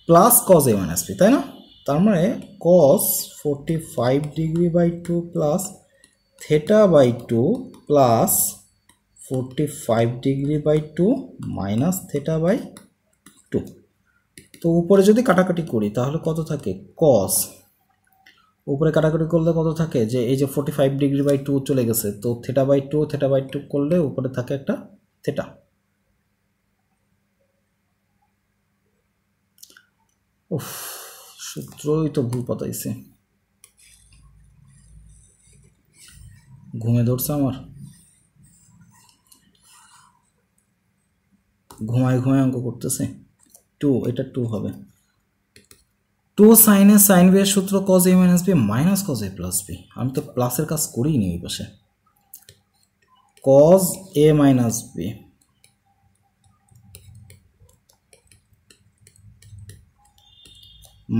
plus cos a minus B, তাই না? তার মানে cos 45°/2 প্লাস θ/2 প্লাস 45°/2 মাইনাস θ/2। তো উপরে যদি কাটাকাটি করি তাহলে কত থাকে cos, উপরে কাটাকাটি করলে কত থাকে যে এই যে 45°/2 চলে গেছে, তো θ/2 করলে উপরে থাকে একটা থেটা। উফ, সূত্রই তো ভুল পাতাইছে, ঘুমে ধরছে আমার, ঘুমায় ঘুমায় অঙ্ক করতেছে। 2, এটা 2 হবে। 2 sin a sin b এর সূত্র cos a minus b minus cos a plus b, আমি তো প্লাসের কাজ করিনি ওই পাশে। cos a minus b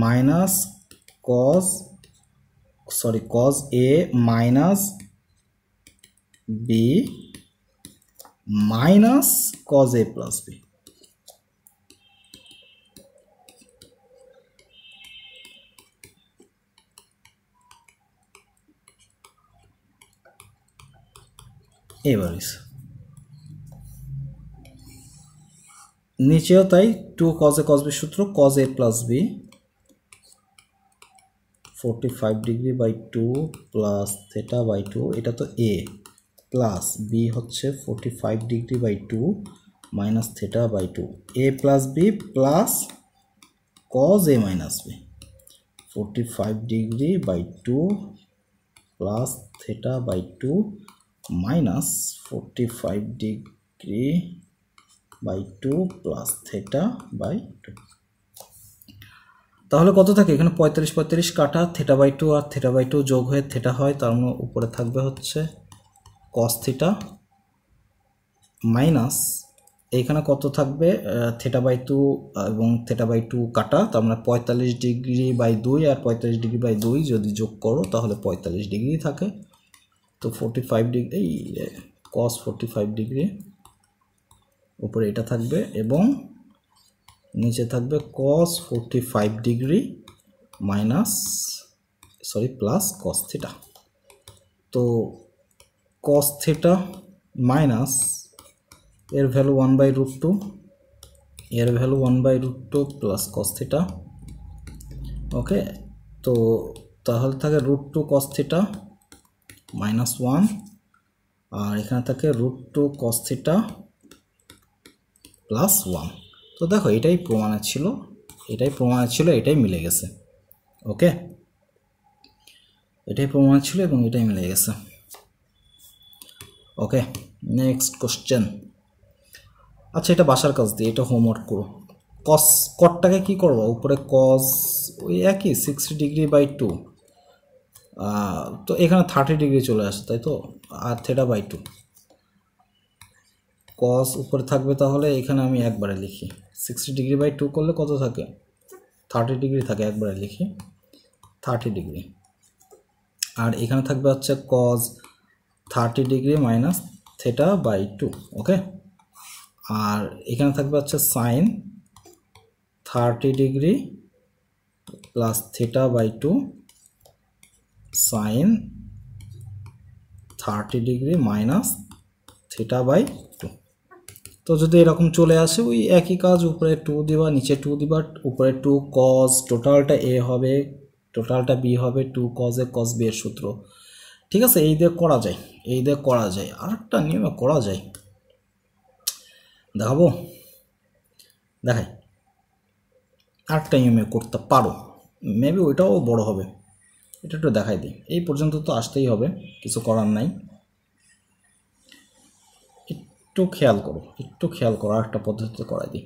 minus cos a minus b minus cos a plus b। এবার নিচেও তাই 2 cos a cos b সূত্র cos a plus b 45°/2 plus θ/2, এটা তো a প্লাস b হচ্ছে 45°/2 minus θ/2, a plus b plus cos a minus b 45°/2 plus θ/2 minus 45°/2 plus θ/2। তাহলে কত থাকে এখানে 45 কাটা θ/2 আর θ/2 যোগ হয়ে থেটা হয়, তার মানে উপরে থাকবে হচ্ছে cos θ মাইনাস এইখানে কত থাকবে θ/2 এবং θ/2 কাটা, তার মানে 45°/2 আর 45°/2 যদি যোগ করো তাহলে 45° থাকে। তো 45° cos 45° উপরে এটা থাকবে এবং নিচে থাকবে cos 45° মাইনাস প্লাস cos θ। তো cos θ মাইনাস এর ভ্যালু 1/√2, এর ভ্যালু 1/√2 প্লাস cos θ। ওকে, তো তাহলে থাকে √2 cos θ মাইনাস 1 আর এখানে থাকে √2 cos θ প্লাস 1। তো দেখো এটাই প্রমাণে ছিল, এটাই মিলে গেছে। ওকে, এটাই প্রমাণ ছিল এবং এটাই মিলে গেছে। ওকে, নেক্সট কোশ্চেন। আচ্ছা, এটা বাসার কাজ দিয়ে, এটা হোমওয়ার্ক করো। কটটাকে কি করবো, উপরে cos ওই একই 60°/2, তো এখানে 30° চলে আসে, তাই তো, আর θ/2 cos উপরে থাকবে, তাহলে এখানে আমি একবারে লিখি 60°/2 করলে কত থাকে 30° থাকে, একবারে লিখি 30°, আর এখানে থাকবে হচ্ছে cos 30° মাইনাস θ/2। ওকে, আর এখানে থাকবে হচ্ছে sin 30° প্লাস θ/2 sin 30° মাইনাস θ/2। তো যদি এরকম চলে আসে ওই একই কাজ, উপরে 2 দিবা নিচে 2 দিবা, উপরে 2 cos টোটালটা a হবে টোটালটা b হবে 2 cos a cos b এর সূত্র। ঠিক আছে, এই দিয়ে করা যায়, আরেকটা নিয়মে করা যায়, দেখাই আরেকটা নিয়মে করতে পারো, মেবি ওইটাও বড় হবে, এটা একটু দেখাই দিই। এই পর্যন্ত তো আসতেই হবে, কিছু করার নাই। একটু খেয়াল করো আরেকটা পদ্ধতিতে করাই দিই।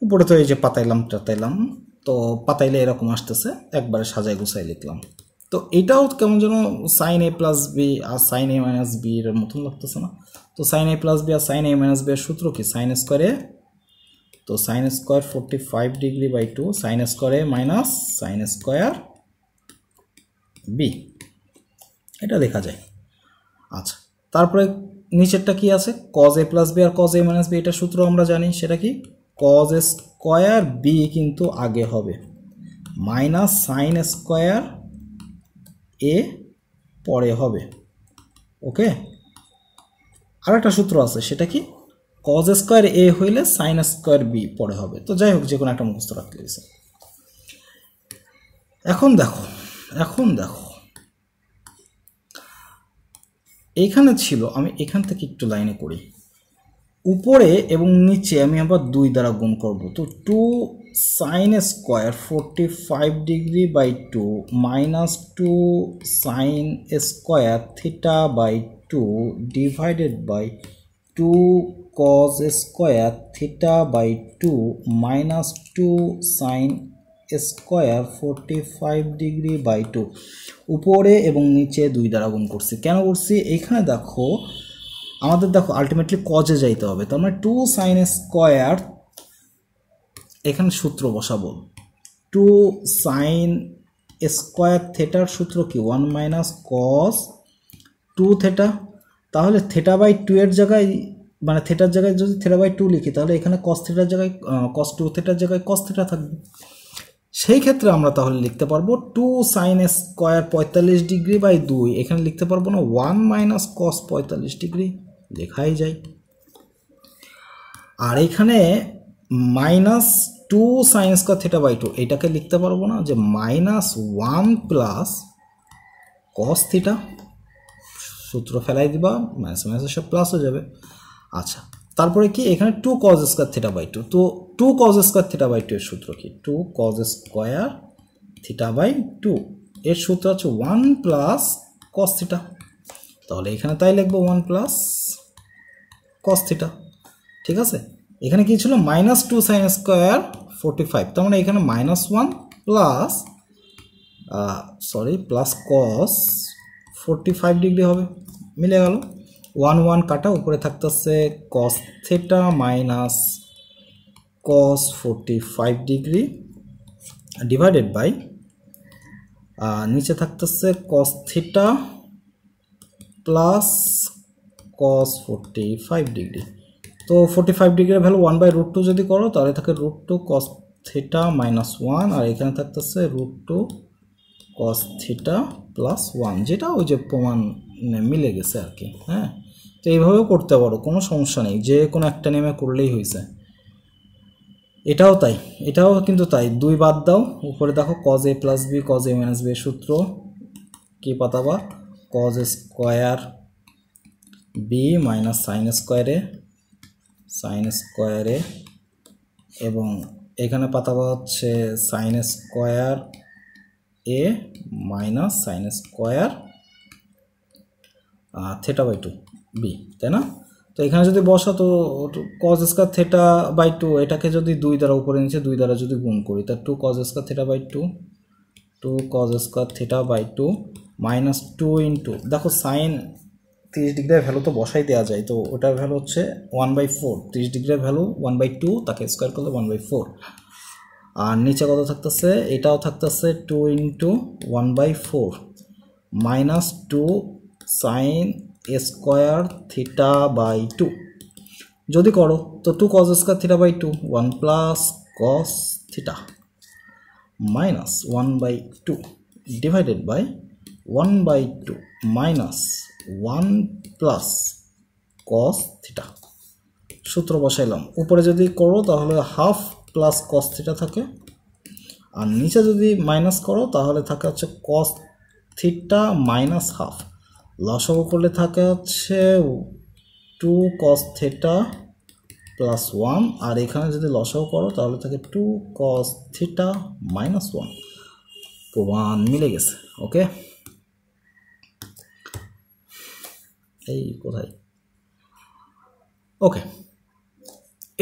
উপরে তো এই যে পাতাইলাম, তো পাতাইলে এরকম আসতেছে, একবারে সাজায় গুছাই লিখলাম। তো এটাও কেমন যেন সাইন এ প্লাস বি আর সাইন এ মাইনাস বি এর মতন লাগতেছে না? তো সাইন এ প্লাস বি আর সাইন এ মাইনাস বি এর সূত্র কি? সাইন স্কোয়ার এ, তো sine square 45 degree by 2 sine square A minus sine square B, এটা লেখা যায়। আচ্ছা, তারপরে নিচেরটা কি আছে? কজ এ প্লাস বি আর কজ এ মাইনাস বি, এটা সূত্র আমরা জানি, সেটা কি? কজ স্কোয়ার বি কিন্তু আগে হবে, মাইনাস সাইন স্কোয়ার এ পরে হবে। ওকে, আর একটা সূত্র আছে, সেটা কি? কজ স্কোয়ার এ হইলে সাইন স্কোয়ার বি পরে হবে। তো যাই হোক, যে কোনো একটা মুখস্থ রাখতে হয়েছে। এখন দেখো এইখানে ছিল, আমি এখান থেকে একটু লাইনে করি, উপরে এবং নিচে আমি আবার 2 দ্বারা গুণ করব। তো 2 sine square 45 degree by 2 minus 2 sine square theta by 2 divided by 2 cos square theta by 2 minus 2 sine square 45 degree by 2, উপরে এবং নিচে 2 দ্বারা গুণ করছি। কেন করছি? এইখানে দেখো আমাদের আলটিমেটলি কজে যাইতে হবে, তার মানে 2 সাইন স্কোয়ার, এখানে সূত্র বসাবো, 2 সাইন স্কোয়ার থেটার সূত্র কি? 1 মাইনাস কজ 2 থেটা। তাহলে থেটা বাই 2 এর জায়গায়, মানে থেটার জায়গায় যদি থেটা বাই 2 লিখি, তাহলে এখানে কস থেটার জায়গায় কস 2 থেটার জায়গায় কস থেটা থাকবে। সেই ক্ষেত্রে আমরা তাহলে লিখতে পারবো 2 সাইন স্কোয়ার 45 ডিগ্রি বাই 2, এখানে লিখতে পারবো না 1 মাইনাস কস 45 ডিগ্রি, লেখাই যায়। আর এখানে minus 2 sine square theta by 2, এটাকে লিখতে পারবো না যে মাইনাস 1 প্লাস কস থিটা, সূত্র ফেলাই দিবা, মাইনাস মাইনাস সব প্লাস হয়ে যাবে। আচ্ছা, তারপরে কি? এখানে 2 কজ স্কোয়ার থিটা বাই 2, তো 2 কজ স্কোয়ার থিটা বাই 2 এর সূত্র কি? 2 কজ স্কোয়ার থিটা বাই 2 এর সূত্র হচ্ছে 1 প্লাস কস থিটা। তাহলে এখানে তাই লিখবো 1 প্লাস কস থিটা। ঠিক আছে, এখানে কি ছিল? মাইনাস 2 সাইন স্কোয়ার 45, তার মানে এখানে minus 1 plus plus cos 45 degree হবে, মিলে গেল। 1 1 কাটা, উপরে থাকতেছে cos theta minus cos 45 degree divided by নিচে থাকতেছে cos theta plus cos 45 degree. তো 45 ডিগ্রির ভ্যালু 1/√2 যদি করো, তাহলে থাকে √2 কস থিটা মাইনাস 1, আর এখানে থাকতেছে √2 কস থিটা প্লাস 1, যেটা ওই যে প্রমাণ মিলে গেছে আর কি। হ্যাঁ, তো এইভাবেও করতে পারো, কোনো সমস্যা নেই, যে কোনো একটা নেমে করলেই হয়েছে। এটাও তাই, এটাও কিন্তু তাই, 2 বাদ দাও, উপরে দেখো কজ এ প্লাস বি কজ এ মাইনাস বি এর সূত্র কি পাতাবা? Cos square B minus sine স্কোয়ারে, এবং এখানে পাতাবা হচ্ছে sine square A minus sine square theta by 2 B, তাই না? তো এখানে যদি বসা, তো কজ স্কোয়ার থেটা বাই 2, এটাকে যদি 2 দ্বারা উপরে নিচে 2 দ্বারা যদি গুণ করি, তা 2 cos square theta by 2 cos square theta by 2 minus 2 into, দেখো সাইন 30 ডিগ্রির ভ্যালু তো বসাই দেওয়া যায়, তো ওটার ভ্যালু হচ্ছে 1/4, 30 ডিগ্রির ভ্যালু 1/2, তাকে স্কোয়ার করলে 1/4, আর নিচে কত থাকতেছে? এটাও থাকতেছে 2 into 1/4 minus 2 sine square theta by 2 যদি করো, তো 2 cos square theta by 2 1 plus cos theta minus 1/2 divided by 1/2 minus 1 plus cos theta, সূত্র বসাইলাম। উপরে যদি করো তাহলে হাফ প্লাস কস থিটা থাকে, আর নিচে যদি মাইনাস করো তাহলে থাকে হচ্ছে কস থিটা মাইনাস হাফ, লসাগু করলে থাকে হচ্ছে 2 কস থিটা প্লাস 1, আর এখানে যদি লসাগু করো তাহলে থাকে 2 কস থিটা মাইনাস 1। প্রমাণ মিলে গেছে। ওকে, এই কোথায়? ওকে,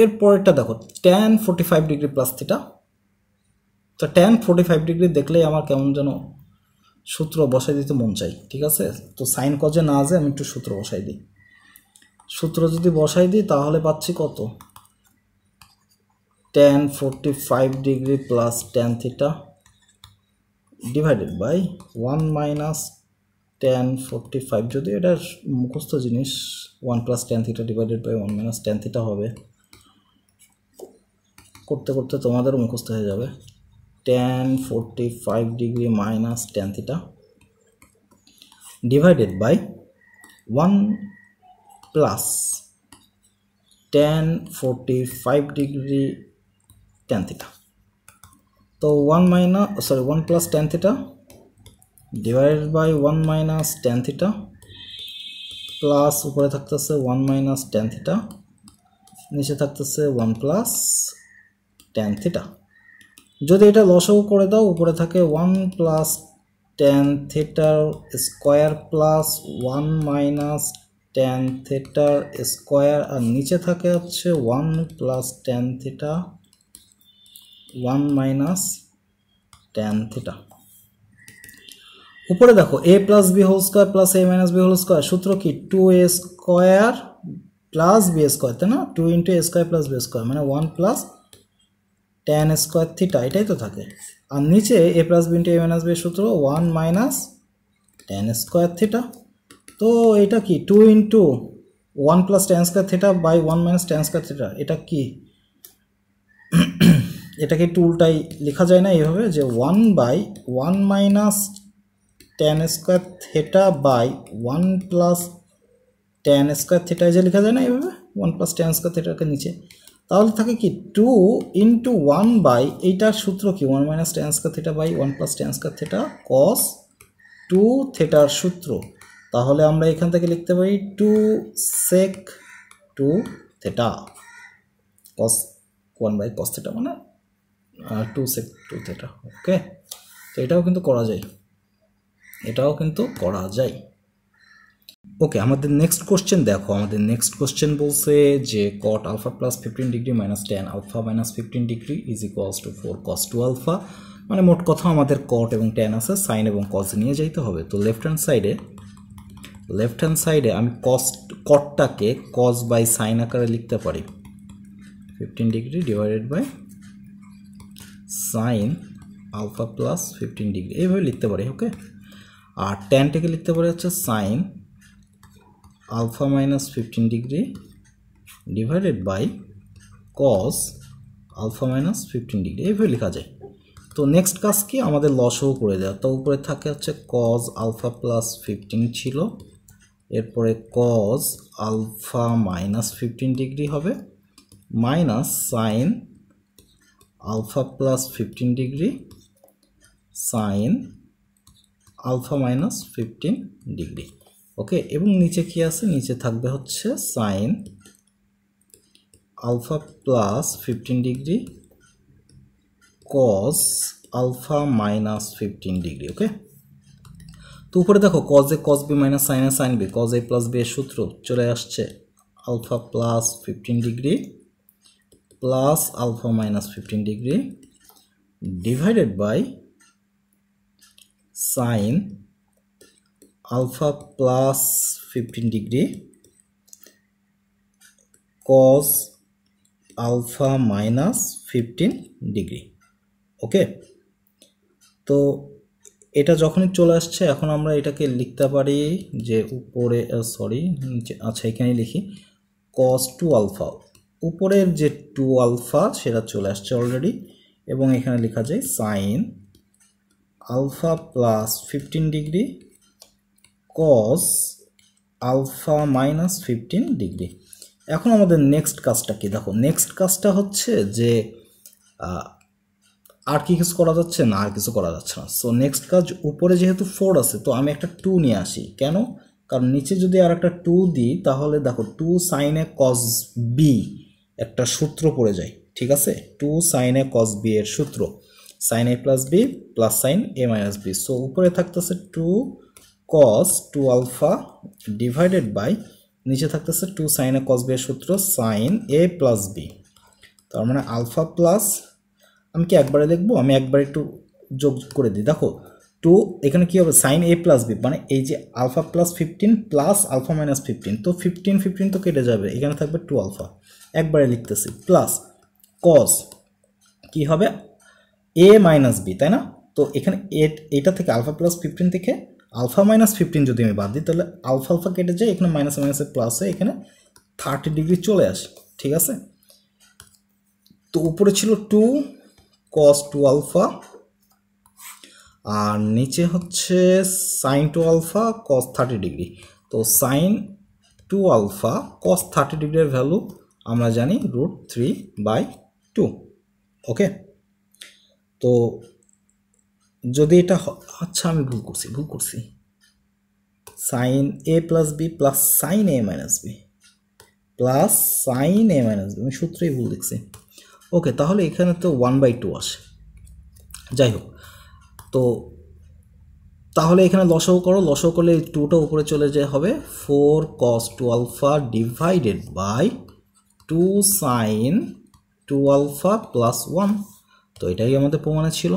এরপরেরটা দেখো tan 45 ডিগ্রি প্লাস থিটা। তো tan 45 ডিগ্রি দেখলেই আমার কেমন যেন সূত্র বসাই দিতে মন চাই, ঠিক আছে। তো সাইন কজে না যায় আমি একটু সূত্র বসাই দিই। সূত্র যদি বসাই দিই তাহলে পাচ্ছি কত, tan 45 degree plus tan theta divided by 1 minus tan 45, যদি এটা মুখস্থ জিনিস 1 plus tan theta divided by 1 minus tan theta হবে, করতে করতে তোমাদেরও মুখস্থ হয়ে যাবে। tan 45 degree minus tan theta divided by 1 plus tan 45 degree tan theta. তো 1 plus tan theta divided by 1 minus tan theta plus উপরে থাকতেছে 1 মাইনাস tan থিটা, নিচে থাকতেছে 1 প্লাস tan থিটা। যদি এটা লসাগু করে দাও, উপরে থাকে 1 প্লাস tan থিটার স্কোয়ার প্লাস 1 মাইনাস tan থিটার স্কোয়ার, আর নিচে থাকে হচ্ছে 1 plus tan theta 1 minus tan theta. উপরে দেখো a plus B whole square plus a minus B whole square, সূত্র কি 2a square plus B square, তাই না, 2 into a square plus B square মানে 1 প্লাস tan স্কোয়ার থিটা, এটাই তো থাকে। আর নিচে a plus B into a minus B সূত্র 1 মাইনাস tan স্কোয়ার থিটা। তো এটা কি 2 into 1 plus tan square theta by 1 minus tan square theta, এটা কি এটাকে একটু উল্টাই লেখা যায় না এইভাবে, যে 1 by 1 minus tan square theta by 1 plus tan square theta, যে লেখা যায় না এইভাবে 1 প্লাস tan স্কোয়ার থিটাকে নিচে, তাহলে থাকে কি 2 ইন্টু 1 বাই, এইটার সূত্র কি 1 minus tan square theta by 1 plus tan square theta cos 2 থিটার সূত্র। তাহলে আমরা এখান থেকে লিখতে পারি 2 sec 2 theta cos 1 by cos theta মানে 2 sec 2 থিটা। ওকে, তো এটাও কিন্তু করা যায়, এটাও কিন্তু করা যায়। ওকে, আমাদের নেক্সট কোশ্চেন দেখো, আমাদের নেক্সট কোশ্চেন বলছে যে cot alpha plus 15 degree minus tan alpha minus 15 degree is equals to 4 cos 2 alpha. মানে মোট কথা আমাদের cot এবং tan আছে, সাইন এবং cos নিয়ে যাইতে হবে। তো লেফট হ্যান্ড সাইডে আমি cotটাকে cos বাই সাইন আকারে লিখতে পারি, 15 degree divided by sine alpha plus 15 degree, এইভাবে লিখতে পারি। ওকে, আর ট্যানটাকে লিখতে পারি হচ্ছে sine alpha minus 15 degree divided by cos alpha minus 15 degree, এইভাবে লেখা যায়। তো নেক্সট কাজ কি, আমাদের লসও করে দেওয়া। তো উপরে থাকে হচ্ছে কস আলফা প্লাস 15 ছিল, এরপরে কস আলফা মাইনাস 15 ডিগ্রি হবে minus sine alpha plus 15 degree sine alpha minus 15 degree. Okay, এবং নিচে কি আছে, নিচে থাকবে হচ্ছে sine alpha plus 15 degree cos alpha minus 15 degree. Okay, তো উপরে দেখো cos A cos B minus sine A sine B, cos A plus B এর সূত্র চলে আসছে alpha plus 15 degree plus alpha minus 15 degree divided by sine alpha plus 15 degree cos alpha minus 15 degree. Okay, তো এটা যখনই চলে আসছে, এখন আমরা এটাকে লিখতে পারি যে উপরে আচ্ছা এখানে লিখি কস 2 আলফা, উপরের যে 2 আলফা সেটা চলে আসছে অলরেডি, এবং এখানে লেখা যায় sine alpha plus 15 degree cos alpha minus 15 degree. এখন আমাদের নেক্সট কাজটা কি, দেখো নেক্সট কাজটা হচ্ছে যে আর কি কিছু করা যাচ্ছে না, আর কিছু করা যাচ্ছে না। সো নেক্সট কাজ, উপরে যেহেতু 4 আছে তো আমি একটা 2 নিয়ে আসি। কেন, কারণ নিচে যদি আর একটা 2 দিই তাহলে দেখো 2 সাইনে কস বি একটা সূত্র পড়ে যায়, ঠিক আছে, 2 সাইনে কস বি এর সূত্র সাইন এ প্লাস বি প্লাস সাইন এ মাইনাস বি। সো উপরে থাকতেছে 2 cos 2 আলফা ডিভাইডেড বাই নিচে থাকতেছে 2 সাইন এ কস বি এর সূত্র সাইন এ প্লাস বি, তার মানে আলফা প্লাস, আমি কি একবারে লিখবো, আমি একবার একটু যোগ করে দিই। দেখো টু এখানে কি হবে সাইন এ প্লাস বি মানে এই যে alpha plus 15 plus alpha minus 15 তো 15 তো কেটে যাবে এখানে থাকবে 2 আলফা একবারে লিখতেছি প্লাস কস কি হবে এ মাইনাস বি তাই না তো এখানে এটা থেকে আলফা প্লাস 15 থেকে আলফা মাইনাস 15 যদি আমি বাদ দিই তাহলে আলফা আলফা কেটে যায় এখানে মাইনাস মাইনাসে প্লাস হয়ে এখানে 30 ডিগ্রি চলে আসে ঠিক আছে তো উপরে ছিল 2 cos 2 আলফা আর নিচে হচ্ছে sin 2 আলফা cos 30 ডিগ্রি তো sin 2 আলফা cos 30 ডিগ্রির ভ্যালু আমরা জানি √3/2 ওকে তো যদি এটা আচ্ছা আমি ভুল করছি sin a plus b plus sin a minus b plus sin a minus b আমি সূত্রেই ভুল লিখছি ওকে তাহলে এখানে তো 1/2 আসে যাই হোক তো তাহলে এখানে লসাগু করলে 2টা উপরে চলে যায় হবে 4 cos 2 alpha divided by 2 sin 2 alpha plus 1 তো এটাই আমাদের প্রমাণে ছিল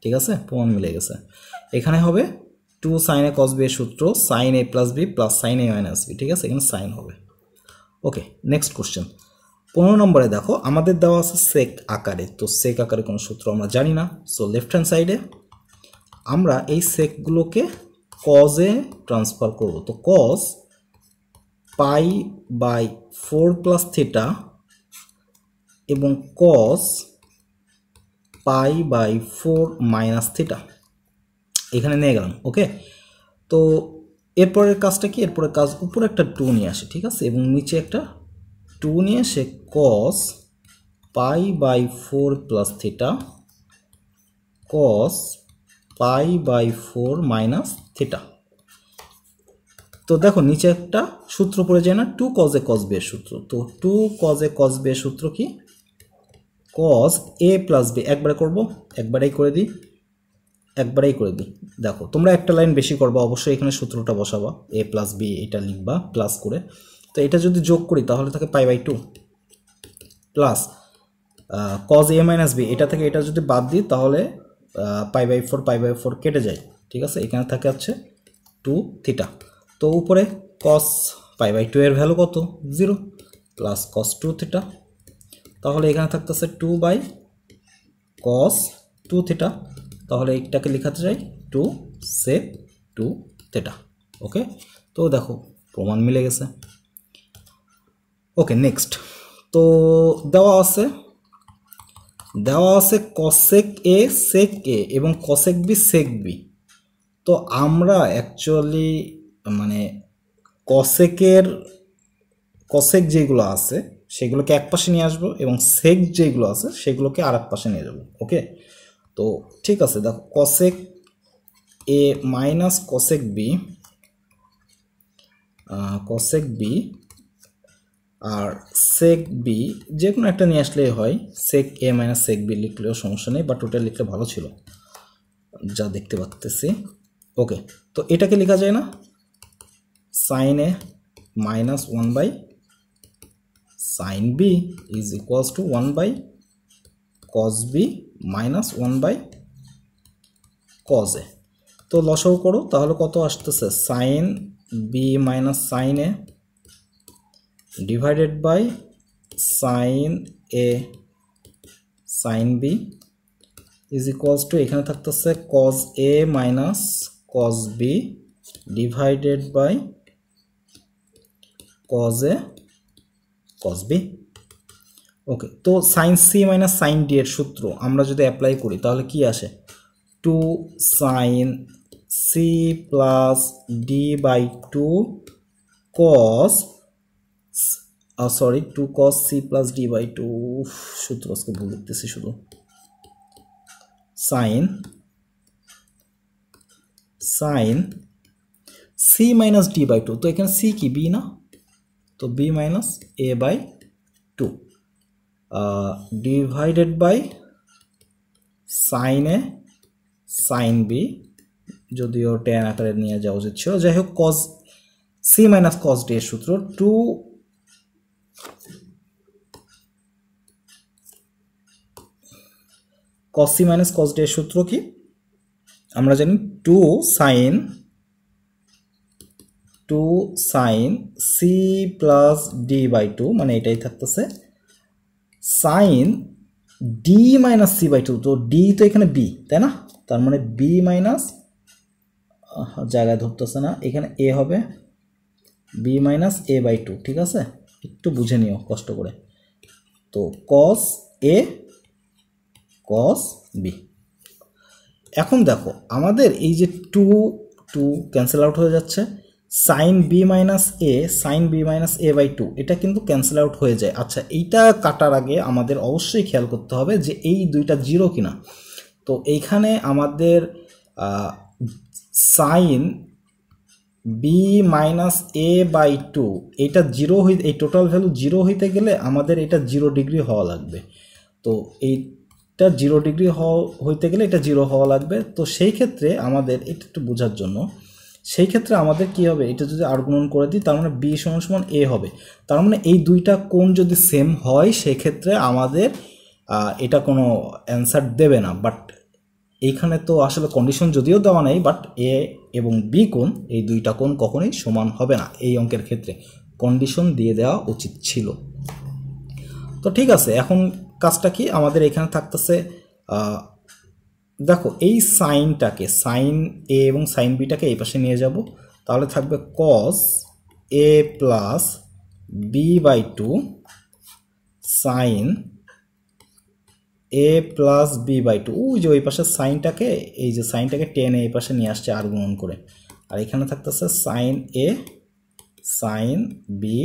ঠিক আছে প্রমাণ মিলে গেছে এখানে হবে 2 sin a cos b এর সূত্র sin a plus b plus sin a minus b ঠিক আছে এখানে sin হবে ওকে নেক্সট কোশ্চেন 15 নম্বরে দেখো আমাদের দেওয়া আছে sec আকারে তো sec আকারে কোনো সূত্র আমরা জানি না সো লেফট হ্যান্ড সাইডে আমরা এই sec গুলোকে cos এ ট্রান্সফার করব তো cos pi by 4 plus theta এবং cos pi by 4 minus theta এখানে নিয়ে গেলাম ওকে তো এরপরের কাজটা কি এরপরের কাজ উপরে একটা 2 নিয়ে আসে ঠিক আছে এবং নিচে একটা 2 নিয়ে এসে cos pi by 4 plus theta cos pi by 4 minus theta তো দেখো নিচে একটা সূত্র পড়ে যায় না 2 cos a cos b এর সূত্র তো 2 cos a cos b এর সূত্র কি cos a প্লাস b একবারে করব একবারেই করে দিই দেখো তোমরা একটা লাইন বেশি করবা অবশ্যই এখানে সূত্রটা বসাবা a প্লাস b এটা লিখবা প্লাস করে তো এটা যদি যোগ করি তাহলে থাকে pi by 2 plus cos a minus b এটা থেকে এটা যদি বাদ দিই তাহলে পাই বাই 4 কেটে যায় ঠিক আছে এখানে থাকে হচ্ছে 2 থিটা তো উপরে cos পাই বাই 2 এর ভ্যালু কত 0 প্লাস cos 2 থিটা তাহলে এখানে থাকতেছে 2 বাই cos 2 থিটা তাহলে এটাকে লেখাতে যাই 2 sec 2 থিটা ওকে তো দেখো প্রমাণ মিলে গেছে ওকে নেক্সট তো দেওয়া আছে cosec a sec a এবং cosec b sec b তো আমরা অ্যাকচুয়ালি মানে cosec যেগুলো আছে সেগুলোকে এক পাশে নিয়ে আসবো এবং sec যেগুলো আছে সেগুলোকে আরেক পাশে নিয়ে যাব ওকে তো ঠিক আছে দেখো cosec a minus cosec b আর sec b যে কোনো একটা নিয়ে আসলেই হয় sec a minus sec b লিখলেও সমস্যা নেই বা টোটাল লিখলে ভালো ছিল যা দেখতে পাচ্তেছি ওকে তো এটাকে লেখা যায় না sin a minus 1 by sin b is equals to 1 by cos b minus 1 by cos a তো লসাগু করো তাহলে কত আসতেছে sin b minus sin a divided by sin a sin b is equals to এখানে থাকতেছে cos a minus cos b divided by cos a cos b ওকে তো sin c minus sin d এর সূত্র আমরা যদি অ্যাপ্লাই করি তাহলে কি আসে 2 sin c plus d by 2 cos 2 cos c plus d by 2 সূত্র আজকে ভুল লিখতেছি শুধু sin c minus d by 2 তো এখানে c কি b না তো b minus a by 2 divided by sin a sin b যদিও tan আকারে নিয়ে যাওয়া উচিত ছিল যাই হোক cos c minus cos d এর সূত্র 2 cos c minus cos d এর সূত্র কি আমরা জানি 2 sin c plus d by 2, মানে এটাই থাকতেছে sin d minus c by 2। তো d তো এখানে b, তাই না? তার মানে b মাইনাস, জায়গায় ধরতেছে না, এখানে a হবে b মাইনাস a বাই 2। ঠিক আছে, একটু বুঝে নিও কষ্ট করে। তো cos a cos b। এখন দেখো আমাদের এই যে 2 ক্যান্সেল আউট হয়ে যাচ্ছে, sin b minus a sin b minus a by 2 এটা কিন্তু ক্যান্সেল আউট হয়ে যায়। আচ্ছা, এইটা কাটার আগে আমাদের অবশ্যই খেয়াল করতে হবে যে এই দুইটা জিরো কিনা। তো এইখানে আমাদের sin b minus a by 2 এটা জিরো হইতে, এই টোটাল ভ্যালু জিরো হইতে গেলে আমাদের এটা 0 ডিগ্রি হওয়া লাগবে। তো এইটা 0 ডিগ্রি হইতে গেলে এটা 0 হওয়া লাগবে। তো সেই ক্ষেত্রে আমাদের এটা একটু বোঝার জন্য, সেই ক্ষেত্রে আমাদের কি হবে, এটা যদি আর গুণন করে দিই তার মানে b সমান সমান a হবে। তার মানে এই দুইটা কোণ যদি সেম হয় সেই ক্ষেত্রে আমাদের এটা কোনো অ্যান্সার দেবে না। বাট এইখানে তো আসলে কন্ডিশন যদিও দেওয়া নেই, বাট এ এবং বি কোণ, এই দুইটা কোণ কখনোই সমান হবে না। এই অঙ্কের ক্ষেত্রে কন্ডিশন দিয়ে দেওয়া উচিত ছিল। তো ঠিক আছে, এখন কাজটা কি আমাদের এখানে থাকতেছে, দেখো এই সাইনটাকে, সাইন এ এবং সাইন বিটাকে এই পাশে নিয়ে যাব, তাহলে থাকবে cos a plus B by 2 sine a plus B by 2। ওই যে ওই পাশে সাইনটাকে, এই যে সাইনটাকে টেনে এই পাশে নিয়ে আসছে আর গুণন করে, আর এখানে থাকতেছে sine a sine b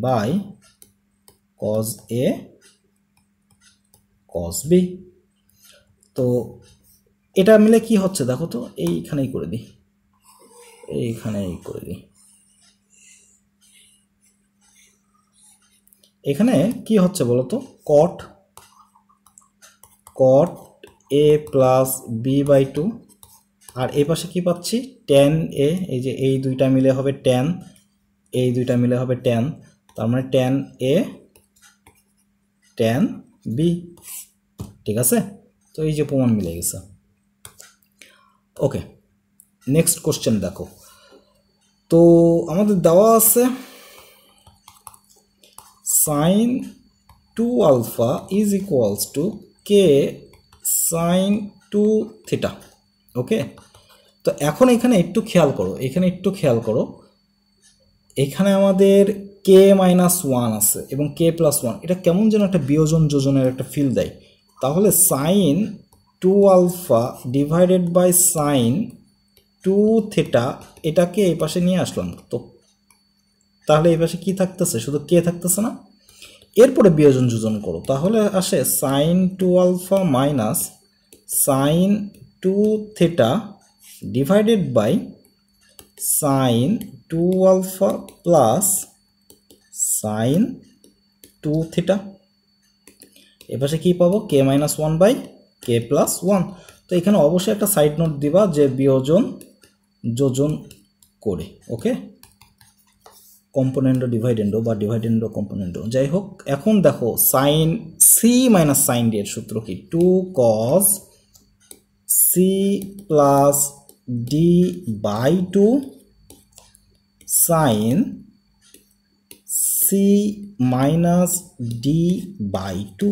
by cos a cos b। তো এটা মিলে কি হচ্ছে দেখো তো, এইখানেই করে দিই, এইখানেই করে দিই। এখানে কি হচ্ছে বলো তো, cot a plus B by 2, আর এই পাশে কি পাচ্ছি tan a, এই যে এই দুইটা মিলে হবে tan, এই দুইটা মিলে হবে tan, তার মানে tan a tan b। ঠিক আছে, তো এই যে প্রমাণ মিলে গেছে। ওকে, নেক্সট কোশ্চেন দেখো। তো আমাদের দেওয়া আছে sin 2 alpha is equals to k sin 2 theta। ওকে, তো এখন এখানে একটু খেয়াল করো, এখানে একটু খেয়াল করো, এখানে আমাদের k মাইনাস 1 আছে এবং k প্লাস 1, এটা কেমন যেন একটা বিয়োজন যোজনের একটা ফিল দেয়। তাহলে sin 2 alpha divided by sin 2 theta, এটাকে এই পাশে নিয়ে আসলাম। তো তাহলে এই পাশে কি থাকতেছে, শুধু k থাকতেছে না, এরপরে বিয়োজন যোজন করো, তাহলে আসে sin 2 alpha minus sin 2 theta divided by sin 2 alpha plus sin 2 theta. এপাশে কি পাবো, k minus 1 by k plus 1। তো এখানে অবশ্যই একটা সাইড নোট দিবা যে বিয়োজন যোজন করে। ওকে, কম্পোনেন্ডো ডিভাইডেন্ডো বা ডিভাইডেন্ডো কম্পোনেন্ডো, যাই হোক। এখন দেখো sine C minus sine D এর সূত্র কি, 2 cos c plus D by 2 sine C minus D by 2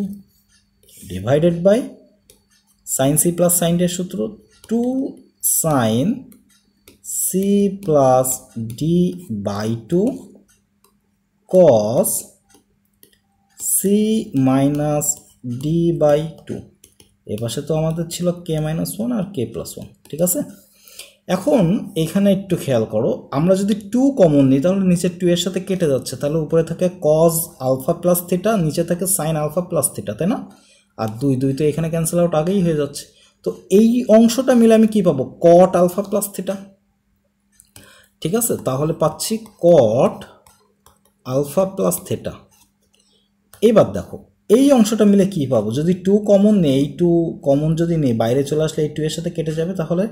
divided by sine C plus sine D এর সূত্র 2 sine C plus D by 2 cos c minus D by 2। এ পাশে তো আমাদের ছিল k মাইনাস 1 আর k প্লাস 1। ঠিক আছে, এখন এখানে একটু খেয়াল করো, আমরা যদি 2 কমন নিই তাহলে নিচে 2 এর সাথে কেটে যাচ্ছে, তাহলে উপরে থাকে cos আলফা প্লাস থিটা, নিচে থাকে sin আলফা প্লাস থিটা, তাই না? আর 2 2 তো এখানে ক্যান্সেল আউট আগেই হয়ে যাচ্ছে। তো এই অংশটা মিলে আমি কি পাবো, cot আলফা প্লাস থিটা। ঠিক আছে, তাহলে পাচ্ছি cot আলফা প্লাস থিটা। এবার দেখো এই অংশটা মিলে কি পাবো, যদি 2 কমন নেই, এই 2 কমন যদি নেই বাইরে চলে আসলে এই 2 এর সাথে কেটে যাবে, তাহলে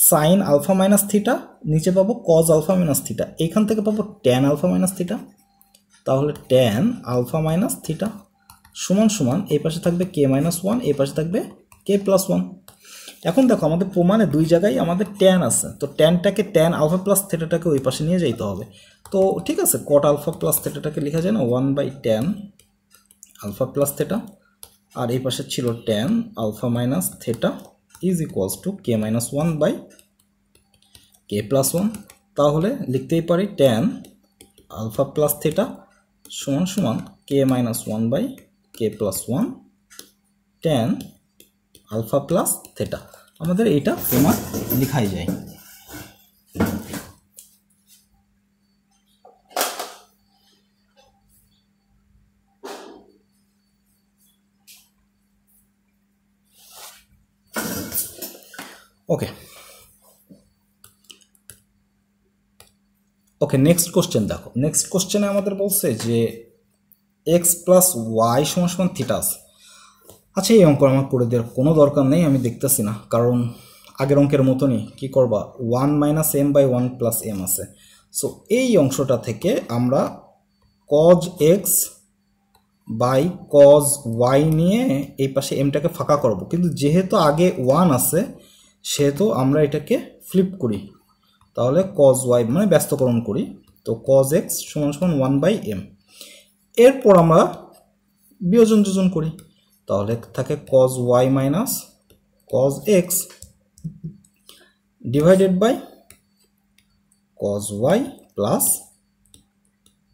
সাইন আলফা মাইনাস থিটা, নিচে পাবো কজ আলফা মাইনাস থিটা, এখান থেকে পাবো ট্যান আলফা মাইনাস থিটা। তাহলে ট্যান আলফা মাইনাস থিটা সমান সমান এই পাশে থাকবে k মাইনাস 1, এই পাশে থাকবে k প্লাস 1। এখন দেখো আমাদের প্রমাণে দুই জায়গায় আমাদের ট্যান আছে, তো ট্যানটাকে ট্যান আলফা প্লাস থেটাটাকে ওই পাশে নিয়ে যাইতে হবে। তো ঠিক আছে, কট আলফা প্লাস থেটাটাকে লেখা যায় না 1/tan আলফা প্লাস থেটা, আর এই পাশে ছিল tan alpha minus theta is equals to k minus 1/k plus 1। তাহলে লিখতেই পারি ট্যান আলফা প্লাস থেটা সমান সমান k minus 1/k plus 1 tan alpha plus theta. আমাদের এটা প্রমাণ লেখাই যায়। ওকে ওকে নেক্সট কোশ্চেন দেখো। নেক্সট কোশ্চেনে আমাদের বলছে যে x প্লাস ওয়াই সমান সমান থিটা আছে। আচ্ছা, এই অঙ্ক আমার করে দেওয়ার কোনো দরকার নেই, আমি দেখতেছি না, কারণ আগের অঙ্কের মতনই কী করবা 1 minus m by 1 plus m আছে। সো এই অংশটা থেকে আমরা cos x by cos y নিয়ে এই পাশে এমটাকে ফাঁকা করব, কিন্তু যেহেতু আগে 1 আছে সেহেতু আমরা এটাকে ফ্লিপ করি, তাহলে কজ ওয়াই মানে ব্যস্তকরণ করি। তো কজ এক্স সমান সমান 1/m। এরপর আমরা বিয়োজন যোজন করি, তাহলে থাকে cos y minus cos x divided by cos y plus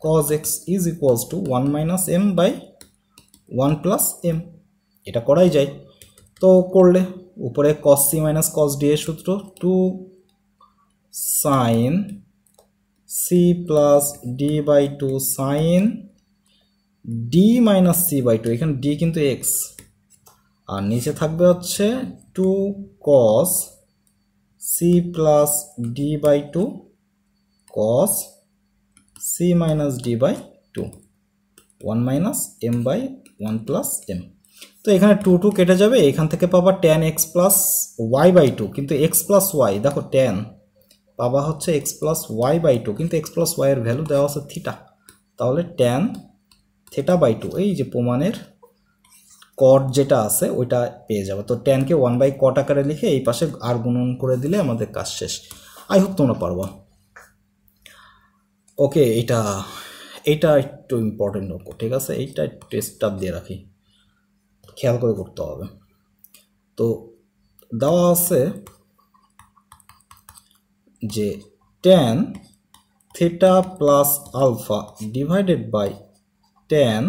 cos x is equals to 1 minus m by 1 plus m. এটা করাই যায়। তো করলে উপরে cos C minus cos D এর সূত্র 2 sine C plus D by 2 sine d minus c by 2, এখানে ডি কিন্তু এক্স, আর নিচে থাকবে হচ্ছে 2 cos C plus D by 2 cos C minus D by 2 1 minus m by 1 plus m. তো এখানে 2 কেটে যাবে, এখান থেকে পাবা tan x plus y by 2, কিন্তু এক্স প্লাস ওয়াই দেখো ট্যান পাবা হচ্ছে এক্স প্লাস ওয়াই বাই 2, কিন্তু এক্স প্লাস ওয়াই এর ভ্যালু দেওয়া আছে থিটা, তাহলে ট্যান থেটা বাই 2, এই যে প্রমাণের কট যেটা আছে ওইটা পেয়ে যাবে। তো ট্যানকে 1/কট আকারে লিখে এই পাশে আর গুণন করে দিলে আমাদের কাজ শেষ। আই হোপ তোমরা পারবা। ওকে, এইটা একটু ইম্পর্টেন্ট অঙ্ক, ঠিক আছে, এইটা একটু স্টাফ দিয়ে রাখি, খেয়াল করে করতে হবে। তো দেওয়া আছে যে tan theta plus alpha divided by tan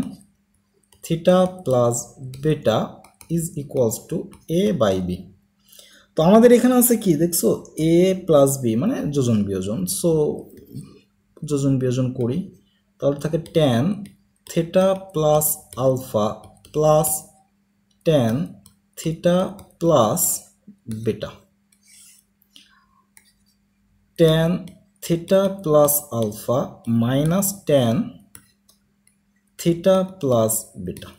theta plus beta is equals to a by b. তো আমাদের এখানে আছে কি দেখছো, এ প্লাস বি মানে যোজন বিয়োজন। সো যোজন বিয়োজন করি, তাহলে থাকে tan theta plus alpha plus tan theta plus beta, tan theta plus alpha minus tan theta plus beta.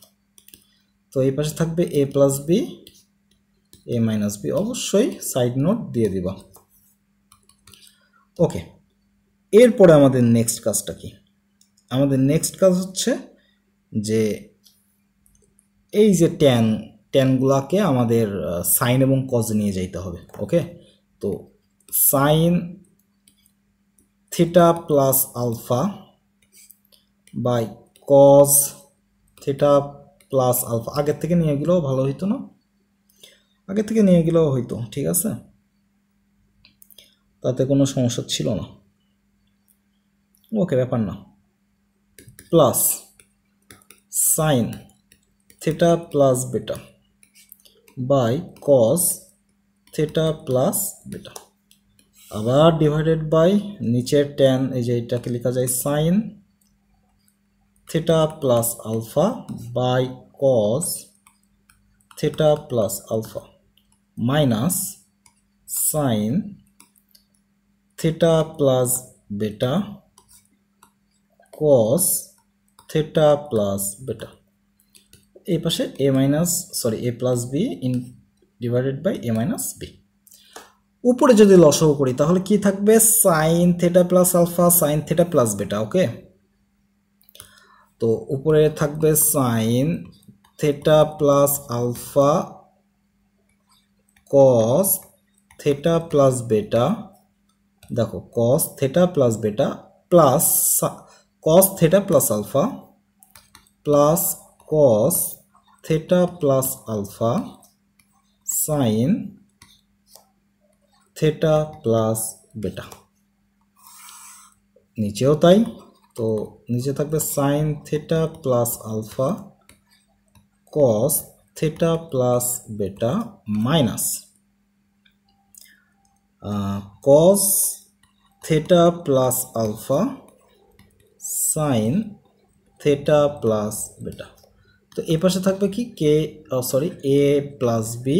তো এই পাশে থাকবে a plus b a minus b, অবশ্যই সাইড নোট দিয়ে দিবা। ওকে, এরপরে আমাদের নেক্সট কাজটা কি? আমাদের নেক্সট কাজ হচ্ছে যে এই যে ট্যানগুলাকে আমাদের সাইন এবং কজ নিয়ে যাইতে হবে। ওকে, তো sine theta plus alpha by cos theta plus alpha, আগের থেকে নিয়ে গেলেও ভালো হইতো না? আগের থেকে নিয়ে গেলেও হইতো, ঠিক আছে, তাতে কোনো সমস্যা ছিল না। ওকে, ব্যাপার না। Plus sine theta plus beta by cos theta plus beta, আবার ডিভাইডেড বাই নিচের ট্যান, এই যে এটাকে লেখা যায় sine theta plus alpha by cos theta plus alpha minus sine theta plus beta cos theta plus beta. এই পাশে A plus B in divided by A minus B. উপরে যদি লসাগু করি তাহলে কি থাকবে, sine theta plus alpha sine theta plus beta. Okay, তো উপরে থাকবে sine theta plus alpha cos theta plus beta, দেখো cos theta plus beta plus cos theta plus alpha plus cos theta plus alpha sine theta plus beta. নিচেও তাই, তো নিচে থাকবে sine theta plus alpha cos theta plus beta minus cos theta plus alpha sine theta plus beta. তো এ পাশে থাকবে কি k sorry a plus B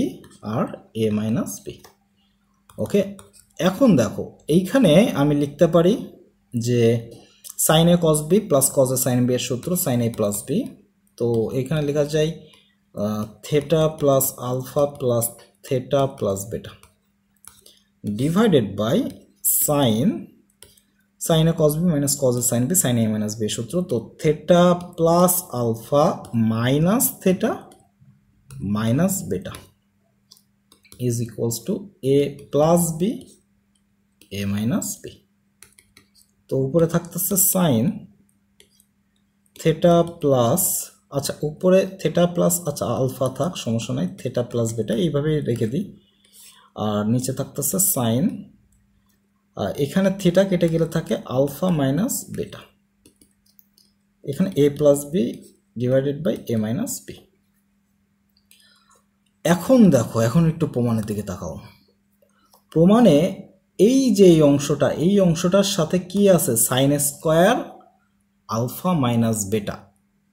আর এ মাইনাস বি। ওকে, এখন দেখো এইখানে আমি লিখতে পারি যে sine a cos b plus cos a sine b এর সূত্র সাইন এ প্লাস বি। তো এখানে লেখা যায় theta plus alpha plus theta plus beta divided by sine sine a cos B minus cos a sine B sine A minus B সূত্র। তো theta plus alpha minus theta minus beta is equals to a plus b a minus b. তো উপরে থাকতেছে সাইন থেটা প্লাস, আচ্ছা উপরে থেটা প্লাস, আচ্ছা আলফা থাক সমস্যা নাই, থেটা প্লাস বেটা এইভাবে রেখে দিই। আর নিচে থাকতেছে সাইন, এখানে থেটা কেটে গেলে থাকে আলফা মাইনাস বেটা, এখানে a plus b divided by A minus b. এখন দেখো, এখন একটু প্রমাণের দিকে তাকাও। প্রমাণে এই যে এই অংশটার সাথে কি আছে সাইন স্কোয়ার আলফা মাইনাস বেটা,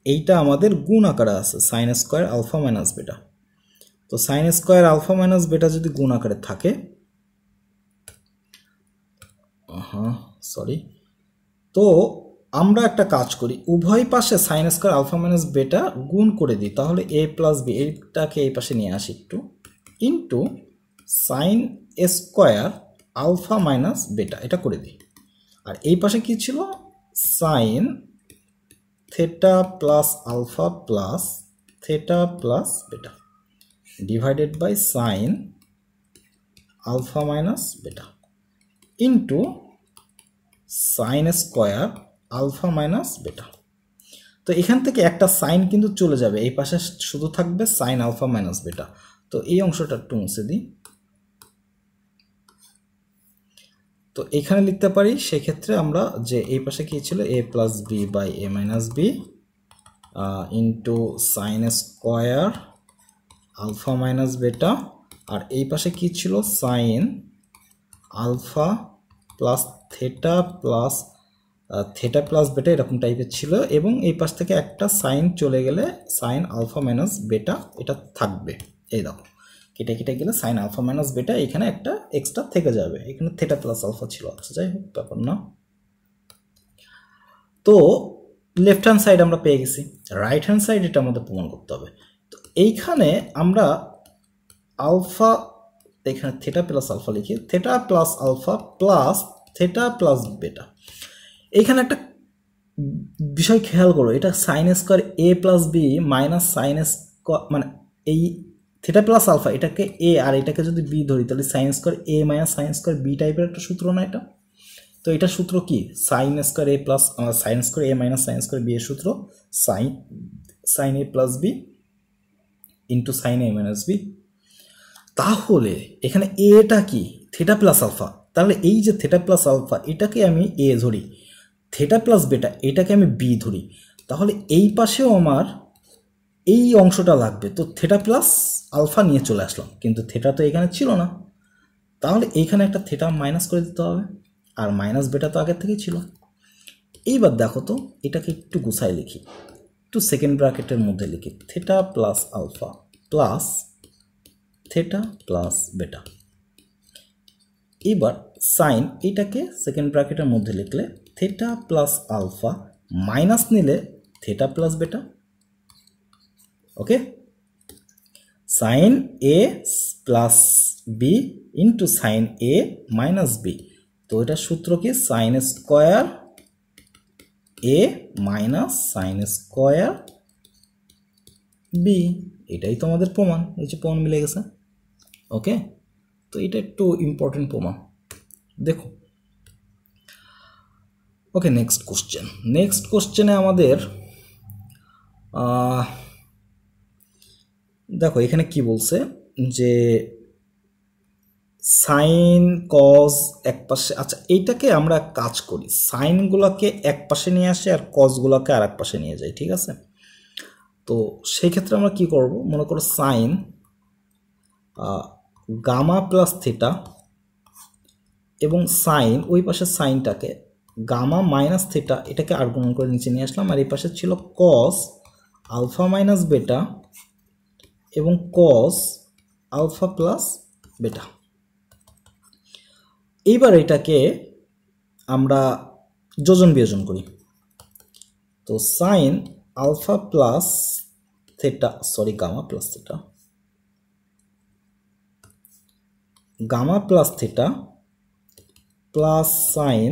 এইটা আমাদের গুণ আকারে আছে sign square alpha minus beta. তো সাইন স্কোয়ার আলফা মাইনাস বেটা যদি গুণ আকারে থাকে, তো আমরা একটা কাজ করি, উভয় পাশে সাইন স্কোয়ার আলফা মাইনাস বেটা গুণ করে দিই, তাহলে এ প্লাস বি এইটাকে এই পাশে নিয়ে আসি একটু, into sine square alpha minus beta এটা করে দিই। আর এই পাশে কি ছিল sine theta plus alpha plus theta plus beta divided by sine alpha minus beta into sine square alpha minus beta. তো এখান থেকে একটা সাইন কিন্তু চলে যাবে, এই পাশে শুধু থাকবে সাইন আলফা মাইনাস বেটা। তো এই অংশটা একটু মুছে দিই। তো এখানে লিখতে পারি সেক্ষেত্রে আমরা যে এই পাশে কি ছিল a plus B by A minus b into sine square alpha minus beta, আর এই পাশে কি ছিল sine alpha plus theta plus beta এরকম টাইপের ছিল, এবং এই পাশ থেকে একটা সাইন চলে গেলে সাইন আলফা মাইনাস বেটা এটা থাকবে। এই দেখো কেটে কেটে গেলে সাইন আলফা মাইনাস বেটা এখানে একটা এক্সট্রা থেকে যাবে, এখানে থেটা প্লাস আলফা ছিল, আচ্ছা যাই হোক ব্যাপার না। তো লেফট হ্যান্ড সাইড আমরা পেয়ে গেছি, রাইট হ্যান্ড সাইড এটা আমাদের প্রমাণ করতে হবে। তো এইখানে আমরা আলফা, এখানে থেটা প্লাস আলফা লিখি, theta plus alpha plus theta plus beta. এইখানে একটা বিষয় খেয়াল করো, এটা sine square a plus b minus sine square, মানে এই থেটা প্লাস আলফা এটাকে এ আর এটাকে যদি বি ধরি তাহলে সাইন স্কোয়ার এ মাইনাস সাইন স্কোয়ার বি টাইপের একটা সূত্র না এটা। তো এটা সূত্র কি sine square a plus sign square A minus sine square B এর সূত্র সাইন এ প্লাস বি ইন্টু সাইন এ মাইনাস বি। তাহলে এখানে এটা কি থেটা প্লাস আলফা, তাহলে এই যে থেটা প্লাস আলফা এটাকে আমি এ ধরি, থেটা প্লাস বেটা এটাকে আমি বি ধরি, তাহলে এই পাশেও আমার এই অংশটা লাগবে। তো থেটা প্লাস আলফা নিয়ে চলে আসলাম, কিন্তু থেটা তো এখানে ছিল না, তাহলে এইখানে একটা থেটা মাইনাস করে দিতে হবে, আর মাইনাস বেটা তো আগের থেকেই ছিল। এইবার দেখো তো এটাকে একটু গুছাই লিখি, একটু সেকেন্ড ব্র্যাকেটের মধ্যে লিখি theta plus alpha plus theta plus beta. এবার সাইন এটাকে সেকেন্ড ব্র্যাকেটের মধ্যে লিখলে থেটা প্লাস আলফা মাইনাস নিলে theta plus beta. Okay, sine এ প্লাস বি ইন্টু সাইন এ মাইনাস বি। তো এটা সূত্র কি সাইন স্কোয়ার এ মাইনাস সাইন স্কোয়ার বি, এটাই তো আমাদের প্রমাণ, এই যে প্রমাণ মিলে গেছে। ওকে, তো এটা একটু ইম্পর্টেন্ট প্রমাণ, দেখো। ওকে, নেক্সট কোশ্চেনে আমাদের দেখো এখানে কি বলছে যে সাইন কজ এক পাশে, আচ্ছা এইটাকে আমরা কাজ করি, সাইনগুলোকে এক পাশে নিয়ে আসি আর কজগুলোকে আর এক পাশে নিয়ে যাই, ঠিক আছে। তো সেই ক্ষেত্রে আমরা কি করব, মনে করো সাইন গামা প্লাস থিটা এবং সাইন ওই পাশে সাইনটাকে গামা মাইনাস থিটা এটাকে আর্গুমেন্ট করে নিচে নিয়ে আসলাম, আর এই পাশে ছিল কস আলফা মাইনাস বেটা এবং কস আলফা প্লাস বেটা। এইবার এটাকে আমরা যোজন বিয়োজন করি, তো sine alpha plus theta, sorry gamma plus theta, gamma plus theta plus sine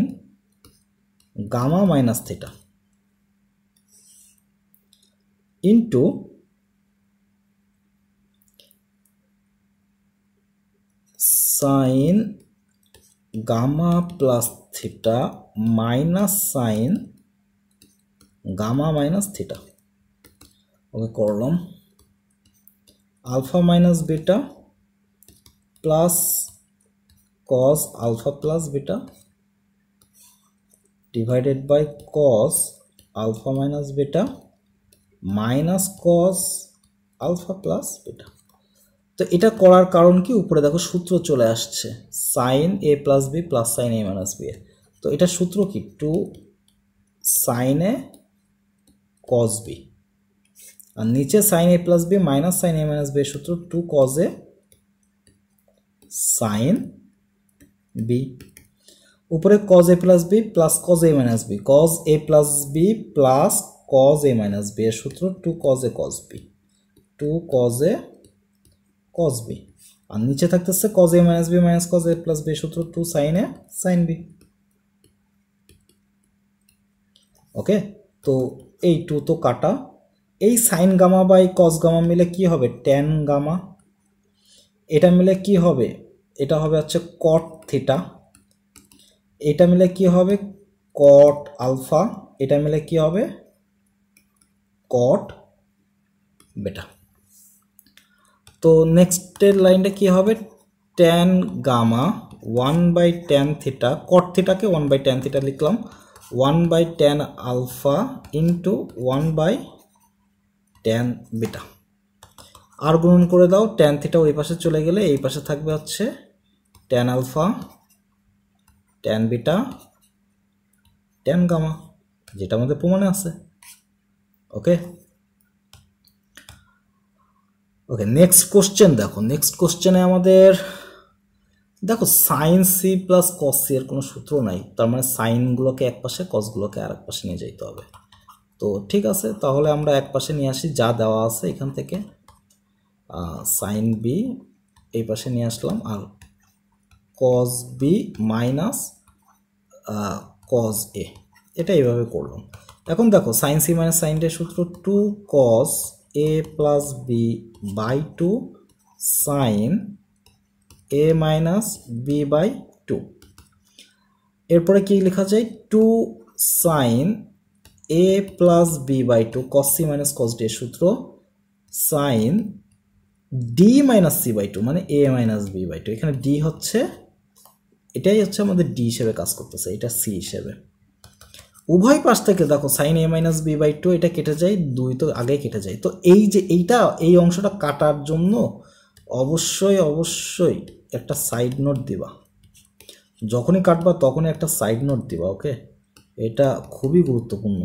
gamma minus theta into sine gamma plus theta minus sine gamma minus theta. Okay, করলাম alpha minus beta plus cos alpha plus beta divided by cos alpha minus beta minus cos alpha plus beta. তো এটা করার কারণ কি, উপরে দেখো সূত্র চলে আসছে সাইন এ প্লাস বি প্লাস সাইন এ মাইনাস বি এর। তো এটা সূত্র কি, two sine a cos b, আর নিচে সাইন এ প্লাস বি মাইনাস সাইন এ মাইনাস বি এর সূত্র টু কজ এ সাইন বি, উপরে কজ এ প্লাস বি প্লাস কজ এ মাইনাস বি, কজ এ প্লাস বি প্লাস কজ এ মাইনাস বি এর সূত্র two cos a cos b, two cos a cos b, আর নিচে থাকতেছে কজ এ মাইনাস বি মাইনাস কজ এ প্লাস বি সূত্র টু সাইন এ সাইন বি। ওকে, তো এই টু তো কাটা, এই sine gamma by cos gamma মিলে কি হবে, ট্যান গামা, এটা মিলে কি হবে, এটা হবে হচ্ছে কট থিটা, এটা মিলে কি হবে কট আলফা, এটা মিলে কি হবে কট বেটা। তো নেক্সটের লাইনটা কি হবে, ট্যান গামা 1/tan থিটা, কট থিটাকে 1/tan থিটা লিখলাম, 1/tan আলফা ইন্টু 1/tan বেটা, আর গুণন করে দাও, ট্যান থিটা ওই পাশে চলে গেলে এই পাশে থাকবে হচ্ছে tan alpha tan beta tan gamma, যেটা আমাদের প্রমাণে আছে। ওকে, ওকে, নেক্সট কোশ্চেন দেখো, নেক্সট কোশ্চেনে আমাদের দেখো sine C plus cos c এর কোনো সূত্র নাই, তার মানে সাইনগুলোকে এক পাশে কসগুলোকে আর এক পাশে নিয়ে যেতে হবে। তো ঠিক আছে, তাহলে আমরা এক পাশে নিয়ে আসি, যা দেওয়া আছে এখান থেকে সাইন বি এই পাশে নিয়ে আসলাম, আর কস বি মাইনাস কস এ, এটা এইভাবে করলাম। এখন দেখো sine C minus sine d সূত্র two cos a plus B by two sine A minus B by two, এরপরে কি লেখা যায় two sine A plus B by two cos C minus cos D এর সূত্র sine d minus c by two মানে a minus B by two, এখানে ডি হচ্ছে, এটাই হচ্ছে আমাদের ডি হিসেবে কাজ করতেছে, এটা সি হিসেবে। উভয় পাশ থেকে দেখো sine A minus B by two এটা কেটে যায়, দুই তো আগে কেটে যায়, তো এই যে এইটা এই অংশটা কাটার জন্য অবশ্যই অবশ্যই একটা সাইড নোট দিবা, যখনই কাটবা তখনই একটা সাইড নোট দিবা। ওকে, এটা খুবই গুরুত্বপূর্ণ,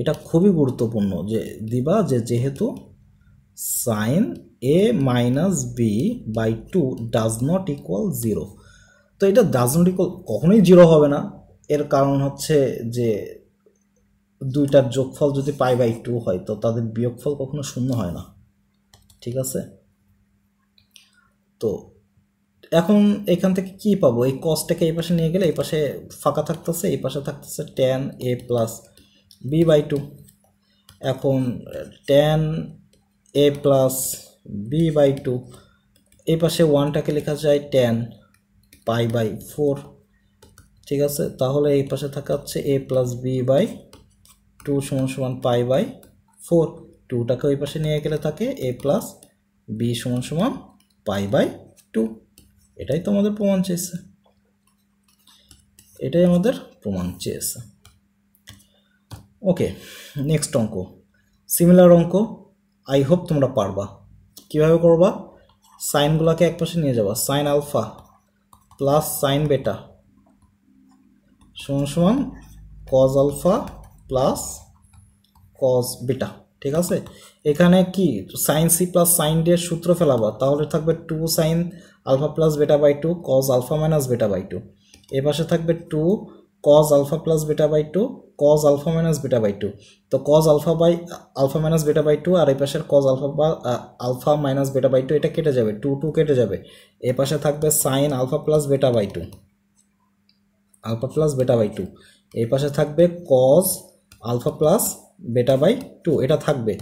এটা খুবই গুরুত্বপূর্ণ যে দিবা, যে যেহেতু sine A minus B by two does not equal zero, তো এটা ডাজ নট ইকুয়াল কখনোই জিরো হবে না, এর কারণ হচ্ছে যে দুইটার যোগফল যদি পাই বাই টু হয় তো তাদের বিয়োগফল কখনো শূন্য হয় না, ঠিক আছে। তো এখন এখান থেকে কি পাবো, এই কসটাকে এই পাশে নিয়ে গেলে এই পাশে ফাঁকা থাকতেছে, এই পাশে থাকতেছে tan a plus B by two, এখন tan a plus B by two এই পাশে 1টাকে লেখা যায় tan π/4, ঠিক আছে। তাহলে এই পাশে থাকা হচ্ছে a + b/2 = π/4, 2টাকে ওই পাশে নিয়ে গেলে থাকে a + b = π/2। এটাই তো আমাদের প্রমাণ চেয়েছে, এটাই আমাদের প্রমাণ চেয়েছে। ওকে, নেক্সট অঙ্ক, সিমিলার অঙ্ক। আই হোপ তোমরা পারবা। কিভাবে করবা? সাইনগুলোকে এক পাশে নিয়ে যাবা, সাইন আলফা প্লাস সাইন বেটা সমান কজ আলফা প্লাস কজ বেটা, ঠিক আছে। এখানে কি sine C plus sine D এর সূত্র ফেলাবা, তাহলে থাকবে 2 সাইন আলফা প্লাস বেটা/2 কজ আলফা মাইনাস বেটা/2। এ পাশে থাকবে 2 কজ আলফা প্লাস বেটা/2 কজ আলফা মাইনাস বেটা/2। তো কজ আলফা মাইনাস বেটা/2 আর এই পাশের কজ আলফা মাইনাস বেটা/2 এটা কেটে যাবে, 2 2 কেটে যাবে। এ পাশে থাকবে সাইন আলফা প্লাস বেটা/2 আলফা প্লাস বেটা/2। এই পাশে থাকবে কজ আলফা প্লাস বেটা/2, এটা থাকবে।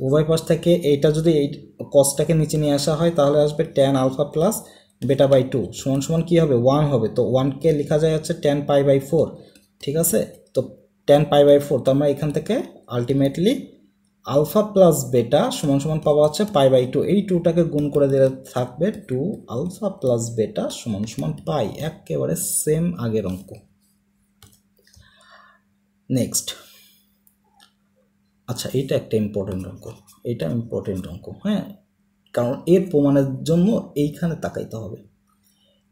উভয় পাশ থেকে এইটা যদি এই কজটাকে নিচে নিয়ে আসা হয় তাহলে আসবে tan আলফা প্লাস বেটা/2 সমান কি হবে? 1 হবে। তো 1কে লেখা যায় হচ্ছে tan π/4, ঠিক আছে। তো tan π/4, তো আমরা এখান থেকে আলটিমেটলি আলফা প্লাস বেটা সমান পাওয়া হচ্ছে π/2। এই 2টাকে গুণ করে দিলে থাকবে 2 আলফা প্লাস বেটা সমান পাই। একেবারে সেম আগের অঙ্ক। নেক্সট, আচ্ছা এইটা একটা ইম্পর্টেন্ট অঙ্ক, এটা ইম্পর্টেন্ট অঙ্ক, হ্যাঁ, কারণ এর প্রমাণের জন্য এইখানে তাকাইতে হবে,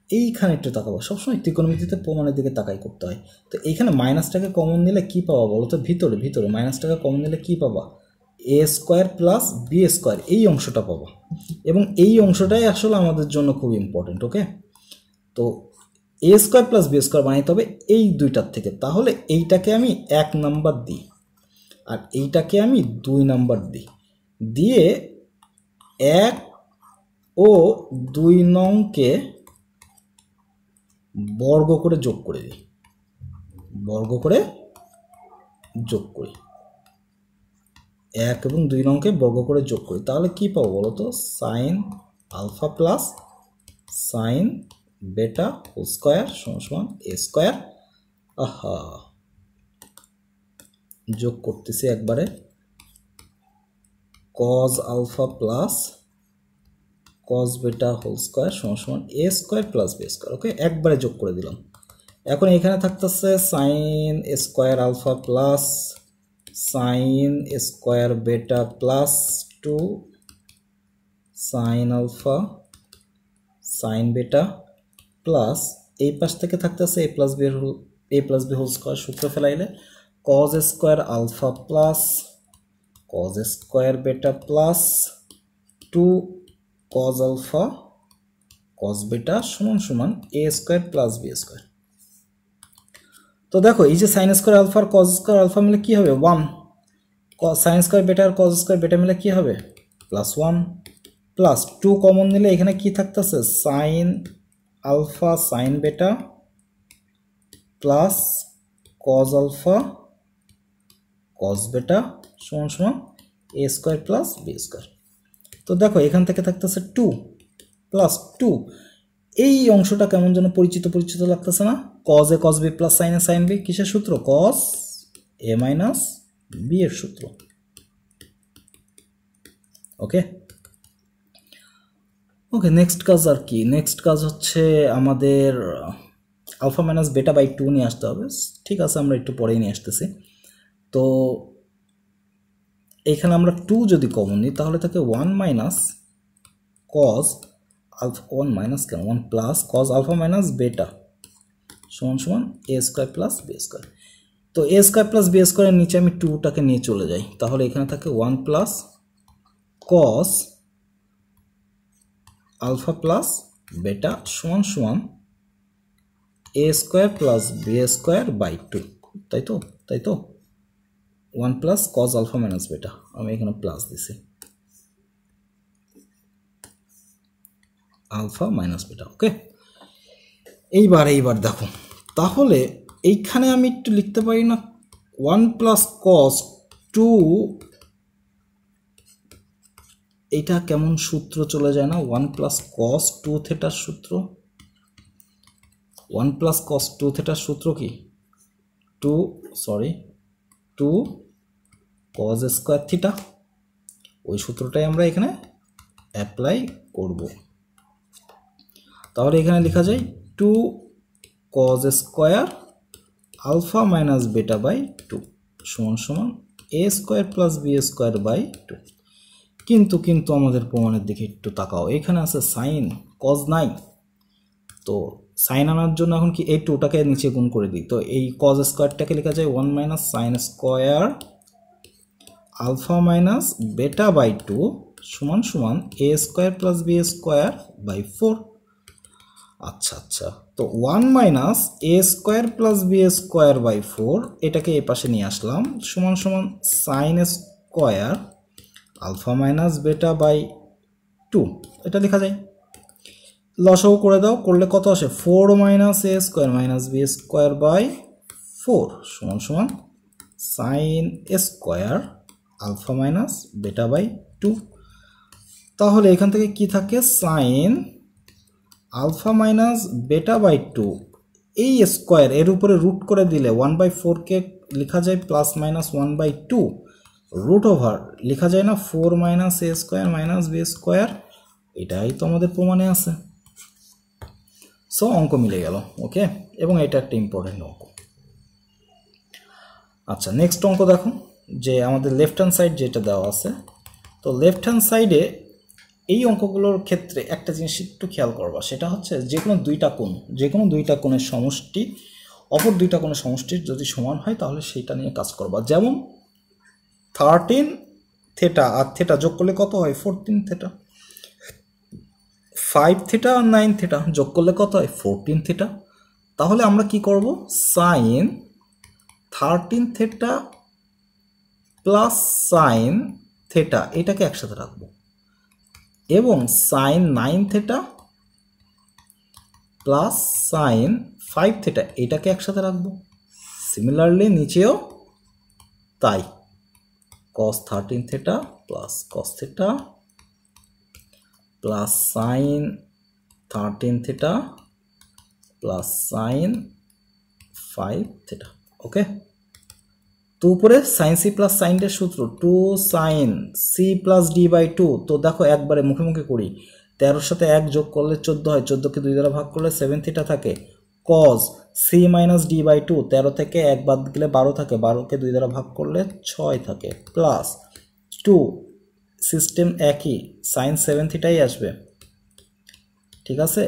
এইখানে একটু তাকাবো। সবসময় ত্রিকোণমিতিতে প্রমাণের দিকে তাকাই করতে হয়। তো এইখানে মাইনাসটাকে কমন নিলে কি পাবা বলো তো? ভিতরে মাইনাসটাকে কমন নিলে কি পাবা? a² প্লাস b², এই অংশটা পাবা। এবং এই অংশটাই আসলে আমাদের জন্য খুব ইম্পর্টেন্ট। ওকে, তো a² প্লাস b² বানাইতে হবে এই দুইটার থেকে। তাহলে এইটাকে আমি 1 নাম্বার দিই আর এইটাকে আমি 2 নাম্বার দিই, দিয়ে 1 ও 2 নংকে বর্গ করে যোগ করে দিই, বর্গ করে যোগ করি, 1 এবং 2 নংকে বর্গ করে যোগ করি। তাহলে কি পাবো বলো তো? সাইন আলফা প্লাস সাইন বেটা হোল স্কয়ার সমান a²। আহা, যোগ করতেছি একবারে, কজ আলফা প্লাস কজ বেটা হোল স্কয়ার সমান a² প্লাস b²। ওকে, একবারে যোগ করে দিলাম। এখন এখানে থাকতেছে sine square alpha plus sine square beta plus 2 sine alpha sine beta plus এই পাশ থেকে থাকতেছে a plus B whole square, সূত্র ফেলাইলে cos square alpha plus cos square beta plus 2 cos alpha cos beta সমান a² প্লাস b²। তো দেখো এই যে সাইন স্কয়ার আলফা আর কজ স্কয়ার আলফা মিলে কি হবে? 1। সাইন স্কয়ার বেটা আর কজ স্কয়ার বেটা মিলে কি হবে? +1 প্লাস 2 কমন নিলে এখানে কি থাকতেছে? Sign alpha sine beta plus cos alpha cos beta সমান a² প্লাস b²। তো দেখো এখান থেকে থাকতেছে 2 প্লাস 2। এই অংশটা কেমন যেন পরিচিত লাগতেছে না? cos a cos b plus sin a sin b, কিসের সূত্র? cos a মাইনাস b এর সূত্র। ওকে, নেক্সট কাজ আর কি? নেক্সট কাজ হচ্ছে আমাদের আলফা মাইনাস বেটা/2 নিয়ে আসতে হবে। ঠিক আছে, আমরা একটু পরেই নিয়ে আসতেছি। তো এখানে আমরা 2 যদি কমন নিই তাহলে থাকে 1 মাইনাস cos আলফা, 1 মাইনাস কেন, 1 প্লাস cos আলফা মাইনাস বেটা সমান a² প্লাস b²। তো a² প্লাস b² এর নিচে আমি 2টাকে নিয়ে চলে যাই, তাহলে এখানে থাকে 1 প্লাস cos আলফা প্লাস বেটা সমান a² প্লাস b²/2। তাই তো 1 প্লাস cos আলফা মাইনাস বেটা, আমি এখানে প্লাস দিছি, আলফা মাইনাস বেটা। ওকে, এইবার দেখো, তাহলে এইখানে আমি একটু লিখতে পারি না 1 প্লাস cos 2 এইটা কেমন সূত্র চলে যায় না, 1 প্লাস কস 2 থেটার সূত্র। 1 প্লাস কস 2 থেটার সূত্র কি 2 কস স্কোয়ার থিটা। ওই সূত্রটাই আমরা এখানে অ্যাপ্লাই করব। তাহলে এখানে লেখা যায় 2 cos square alpha minus beta by 2 সমান সমান a square plus B square by 2। কিন্তু আমাদের প্রমাণের দিকে একটু তাকাও, এখানে আছে সাইন কজ নাই। তো সাইন আনার জন্য এখন কি এই 2টাকে নিচে গুণ করে দিই। তো এই কজ স্কোয়ারটাকে লেখা যায় 1 minus sine square alpha minus beta by 2 সমান সমান a square plus B square by 4। আচ্ছা, তো 1 minus a square plus B square by 4 এটাকে এই পাশে নিয়ে আসলাম, সমান সমান sine square alpha minus beta by 2 এটা লেখা যায়। লসাগু করে দাও, করলে কত আসে 4 minus a square minus b square by 4 সমান সমান sine square alpha minus beta by 2। তাহলে এখান থেকে কি থাকে sine alpha minus beta by 2 এই স্কোয়ার এর উপরে রুট করে দিলে 1/4কে লেখা যায় প্লাস মাইনাস 1/2 রুট ওভার লেখা যায় না 4 minus a square minus b square. এটাই তো আমাদের প্রমাণে আছে। সো অঙ্ক মিলে গেল। ওকে, এবং এটা একটা ইম্পর্টেন্ট অঙ্ক। আচ্ছা, নেক্সট অঙ্ক দেখো, যে আমাদের লেফট হ্যান্ড সাইড যেটা দেওয়া আছে। তো লেফট হ্যান্ড সাইডে এই অঙ্কগুলোর ক্ষেত্রে একটা জিনিস একটু খেয়াল করবা, সেটা হচ্ছে যে কোনো দুইটা কোণের সমষ্টি অপর দুইটা কোণের সমষ্টির যদি সমান হয় তাহলে সেইটা নিয়ে কাজ করবা। যেমন 13 থেটা আর থেটা যোগ করলে কত হয় 14 থেটা, 5 থেটা আর 9 থেটা যোগ করলে কত হয় 14 থেটা। তাহলে আমরা কি করব, sine 13 theta plus sine theta এটাকে একসাথে রাখবো, এবং sine 9 theta plus sine 5 theta এটাকে একসাথে রাখবো। সিমিলারলি নিচেও তাই, cos 13 theta plus cos theta plus sine 13 theta plus sine 5 theta. Okay, তো উপরে সাইন সি প্লাস সাইন ডের সূত্র 2 sine C plus D by 2। তো দেখো একবারে মুখে মুখে করি, 13 সাথে 1 যোগ করলে 14 হয়, 14কে 2 দ্বারা ভাগ করলে 7 থিটা থাকে, cos c minus D by 2, 13 থেকে 1 বাদ গেলে 12 থাকে, 12কে 2 দ্বারা ভাগ করলে 6 থাকে, প্লাস 2 সিস্টেম একই সাইন 7 থিটাই আসবে। ঠিক আছে,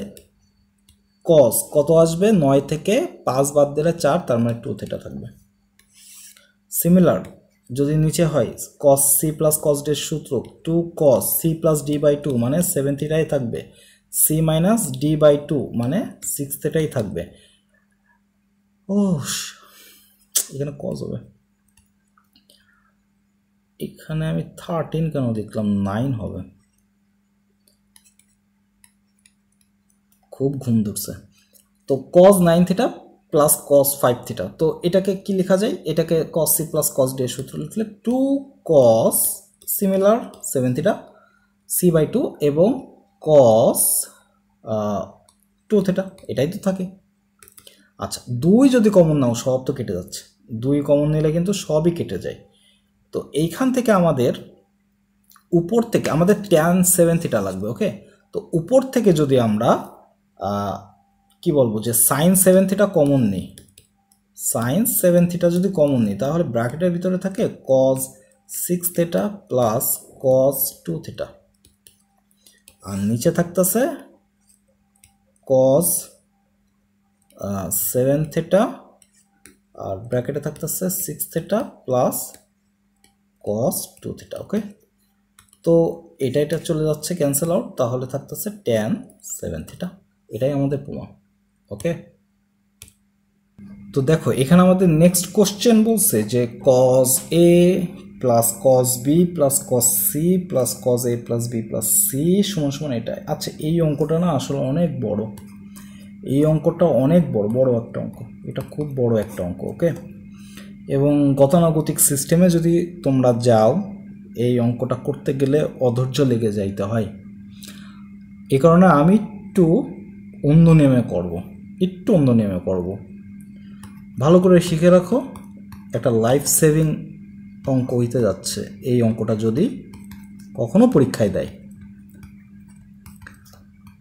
কজ কত আসবে 9 থেকে 5 বাদ দিলে 4, তার মানে 2 থিটা থাকবে। সিমিলার যদি নিচে হয় cos c plus cos d এর সূত্র 2 cos c plus d by 2 মানে 7 থিটাই থাকবে, c মাইনাস d বাই 2 মানে 6 থিটাই থাকবে। ও এখানে cos হবে, এখানে আমি 13 কেন দেখলাম 9 হবে, খুব ঘুম ধরছে। তো cos 9 theta plus cos 5 theta, তো এটাকে কি লেখা যায়, এটাকে cos c plus cos d এর সূত্র লিখলে 2 cos similar 7 theta c by 2 এবং cos 2 থিটা এটাই তো থাকে। আচ্ছা, 2 যদি কমন নাও সব তো কেটে যাচ্ছে, 2 কমন নিলে কিন্তু সবই কেটে যায়। তো এইখান থেকে আমাদের উপর থেকে আমাদের tan 7 থিটা লাগবে। ওকে, তো উপর থেকে যদি আমরা কি বলবো যে সাইন 7 থিটা কমন নিই, সাইন 7 থিটা যদি কমন নিই তাহলে ব্র্যাকেটের ভিতরে থাকে cos 6 theta plus cos 2 theta, আর নিচে থাকতেছে cos 7 থিটা আর ব্র্যাকেটে থাকতেছে 6 theta plus cos 2 theta. Okay, তো এটা চলে যাচ্ছে ক্যান্সেল আউট, তাহলে থাকতেছে tan 7 থিটা। এটাই আমাদের প্রমাণ। ওকে, তো দেখো এখানে আমাদের নেক্সট কোশ্চেন বলছে যে cos a plus cos b plus cos c plus cos a plus b plus c সমান সমান এটাই। আচ্ছা, এই অঙ্কটা না আসলে অনেক বড়, এই অঙ্কটা অনেক বড় একটা অঙ্ক, এটা খুব বড় একটা অঙ্ক। ওকে, এবং গতানুগতিক সিস্টেমে যদি তোমরা যাও এই অঙ্কটা করতে গেলে অধৈর্য লেগে যাইতে হয়। এই কারণে আমি একটু অন্য নিয়মে করব। ভালো করে শিখে রাখো, একটা লাইফ সেভিং অঙ্ক হইতে যাচ্ছে এই অঙ্কটা যদি কখনো পরীক্ষায় দেয়।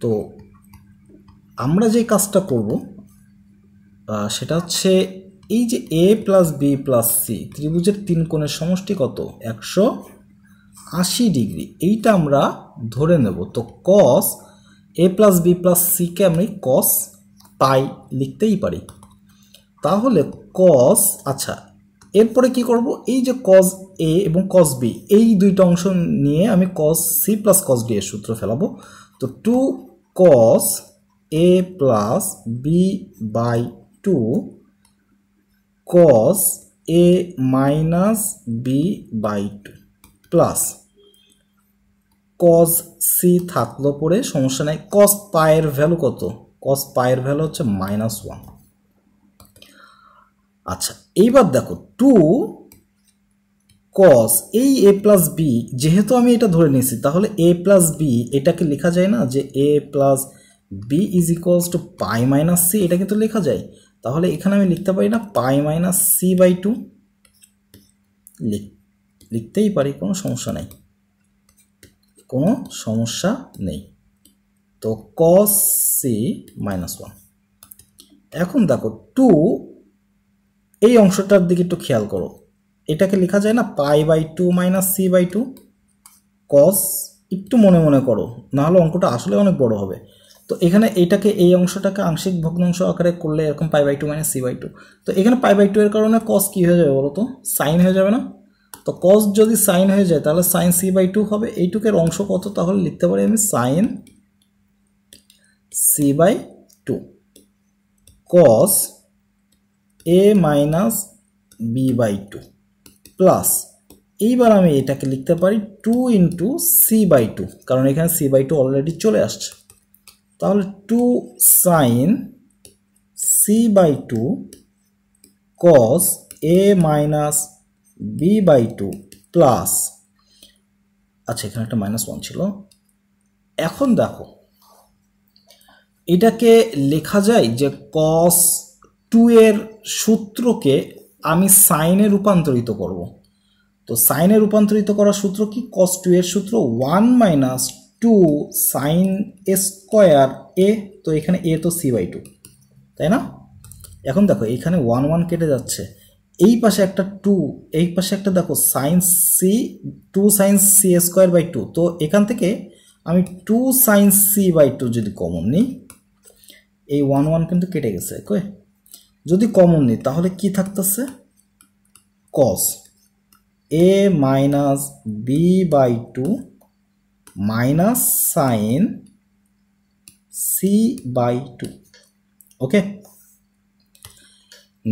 তো আমরা যে কাজটা করব সেটা হচ্ছে এই যে a plus B plus c ত্রিভুজের তিন কোণের সমষ্টি কত 180 ডিগ্রি, এইটা আমরা ধরে নেব। তো cos a plus B plus সিকে আমি cos পাই লিখতেই পারি। তাহলে cos, আচ্ছা এরপরে কি করব, এই যে cos a এবং cos b এই দুইটা অংশ নিয়ে আমি cos c plus cos d এর সূত্র ফেলাবো। তো 2 cos a plus B by 2 cos a minus B by 2 plus cos c থাকলো পরে সমস্যা নাই। cos পায়ের ভ্যালু কত, cos পায়ের ভ্যালু হচ্ছে -1। আচ্ছা এইবার দেখো 2 cos এই a প্লাস বি, যেহেতু আমি এটা ধরে নিয়েছি তাহলে a প্লাস বি এটাকে লেখা যায় না যে a plus b is equals to pi minus c, এটা কিন্তু লেখা যায়। তাহলে এখানে আমি লিখতে পারি না পাই মাইনাস সি বাই 2, লিখতেই পারি, কোনো সমস্যা নেই। তো cos c -1। এখন দেখো 2 এই অংশটার দিকে একটু খেয়াল করো, এটাকে লেখা যায় না pi by 2 minus c by 2 cos, একটু মনে মনে করো নাহলে অঙ্কটা আসলে অনেক বড় হবে। তো এখানে এইটাকে এই অংশটাকে আংশিক ভগ্নাংশ আকারে করলে এরকম pi by 2 minus c by 2। তো এখানে পাই বাই 2 এর কারণে cos কি হয়ে যাবে বলো তো, সাইন হয়ে যাবে না? তো cos যদি সাইন হয়ে যায় তাহলে সাইন সি বাই 2 হবে। এইটুকের অংশ কত, তাহলে লিখতে পারি আমি sine C by 2 cos a minus B by 2 plus, এইবার আমি এটাকে লিখতে পারি 2 ইন্টু সি বাই 2, কারণ এখানে সি বাই 2 অলরেডি চলে আসছে। তাহলে 2 sine C by 2 cos a minus B by 2 plus, আচ্ছা এখানে একটা -1 ছিল। এখন দেখো এটাকে লেখা যায় যে cos 2 এর সূত্রকে আমি সাইনে রূপান্তরিত করব। তো সাইনে রূপান্তরিত করার সূত্র কি, cos 2 এর সূত্র 1 মাইনাস 2 সাইন স্কোয়ার এ, তো এখানে এ তো সি বাই 2, তাই না? এখন দেখো এখানে 1 1 কেটে যাচ্ছে, এই পাশে একটা 2, এই পাশে একটা দেখো sine c 2 sine c square by 2, তো এখান থেকে আমি 2 সাইন সি বাই 2 যদি কমন নিই, এই 1 1 কিন্তু কেটে গেছে, যদি কমন নিই তাহলে কি থাকতেছে cos a minus B by 2 minus sine C by 2। Okay,